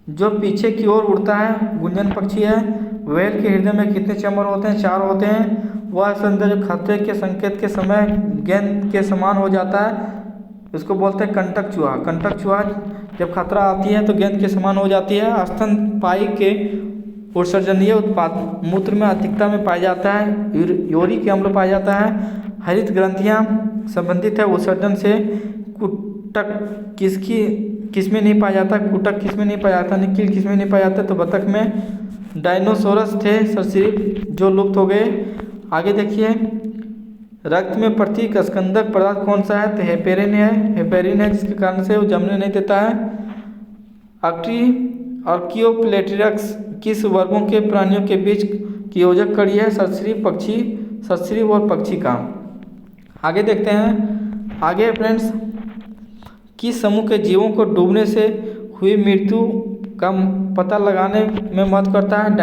S1: जो पीछे की ओर उड़ता है गुंजन पक्षी है। व्हेल के हृदय में कितने चैम्बर होते हैं? 4 होते हैं। वह संदेश जो खतरे के संकेत के समय गेंद के समान हो जाता है, इसको बोलते हैं कंटक चूहा। कंटक चूहा जब खतरा आती है तो गेंद के समान हो जाती है। स्तनपायी के उत्सर्जनीय उत्पाद मूत्र में अधिकता में पाया जाता है। यूरिक अम्ल पाया जाता है। हरित ग्रंथियाँ संबंधित है उत्सर्जन से। कुटक किसमें नहीं पाया जाता? कुटक किसमें नहीं पाया जाता? निकिल किसमें नहीं पाया जाता? तो बतख में। डायनोसोरस थे सरीसृप जो लुप्त हो गए। आगे देखिए, रक्त में प्रतीक स्कंदक पदार्थ कौन सा है? तो हेपेरिन है, जिसके कारण से वो जमने नहीं देता है। आर्कियोप्लेट्रियस किस वर्गों के प्राणियों के बीच की योजक कड़ी है? सरीसृप और पक्षी का। आगे देखते हैं, आगे फ्रेंड्स, किस समूह के जीवों को डूबने से हुई मृत्यु का पता लगाने में मदद करता है?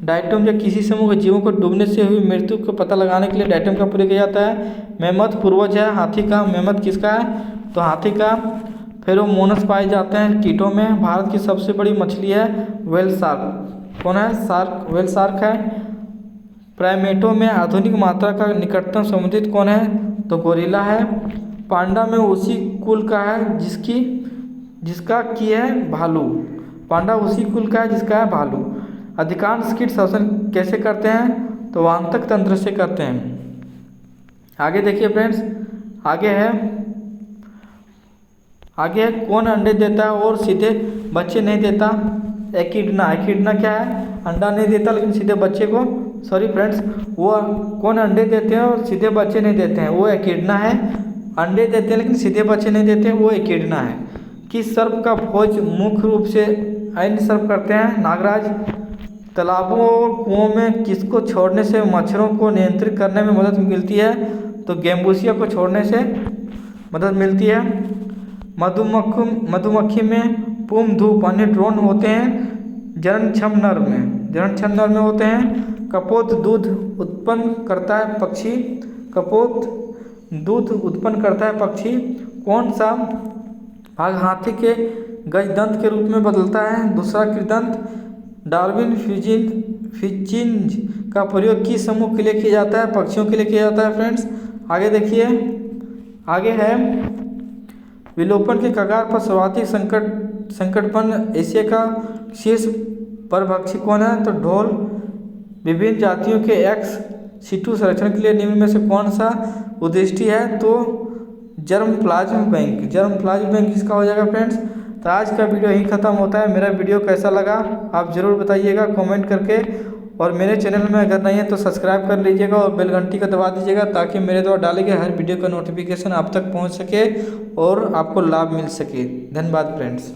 S1: डाइटम जब किसी समूह के जीवों को डूबने से हुई मृत्यु का पता लगाने के लिए डाइटम का प्रयोग किया जाता है। मेमथ पूर्वज है हाथी का। मेमथ किसका है? तो हाथी का। फेरोमोनस पाए जाते हैं कीटों में। भारत की सबसे बड़ी मछली है व्हेल शार्क। कौन है? व्हेल शार्क है। प्राइमेटों में आधुनिक मात्रा का निकटतम संबंधित कौन है? तो गोरिल्ला है। पांडा में उसी कुल का है जिसका की है भालू। पांडा उसी कुल का है जिसका है भालू। अधिकांश कीट श्वसन कैसे करते हैं? तो वांतक तंत्र से करते हैं। आगे देखिए फ्रेंड्स, आगे है कौन अंडे देता है और सीधे बच्चे नहीं देता? एकिडना क्या है? अंडा नहीं देता लेकिन सीधे बच्चे को, सॉरी फ्रेंड्स, वो कौन अंडे देते हैं और सीधे बच्चे नहीं देते हैं? वो एकिडना है। अंडे देते हैं लेकिन सीधे बच्चे नहीं देते हैं, वो एकिडना है। किस सर्प का भोज मुख्य रूप से अन्य सर्प करते हैं? नागराज। तालाबों और कुओं में किसको छोड़ने से मच्छरों को नियंत्रित करने में मदद मिलती है? तो गैम्बूसिया को छोड़ने से मदद मिलती है। मधुमक्खी में पुम, धूप, अन्य ड्रोन होते हैं जननक्षम नर में होते हैं। कपोत दूध उत्पन्न करता है पक्षी। कौन सा भाग हाथी के गजदंत के रूप में बदलता है? दूसरा कृदंत। डार्विन फिचिंज का प्रयोग किस समूह के लिए किया जाता है? पक्षियों के लिए किया जाता है फ्रेंड्स। आगे देखिए, आगे है विलोपन के कगार पर सर्वाधिक संकट संकटपन्न एशिया का शीर्ष परभक्षी कौन है? तो ढोल। विभिन्न जातियों के एक्स सिटू संरक्षण के लिए निम्न में से कौन सा उद्दिष्टि है? तो जर्मप्लाज्म बैंक। जर्मप्लाज्म बैंक इसका हो जाएगा फ्रेंड्स। तो आज का वीडियो यहीं ख़त्म होता है। मेरा वीडियो कैसा लगा आप ज़रूर बताइएगा कमेंट करके, और मेरे चैनल में अगर नहीं है तो सब्सक्राइब कर लीजिएगा और बेल घंटी को दबा दीजिएगा ताकि मेरे द्वारा डाले गए हर वीडियो का नोटिफिकेशन आप तक पहुंच सके और आपको लाभ मिल सके। धन्यवाद फ्रेंड्स।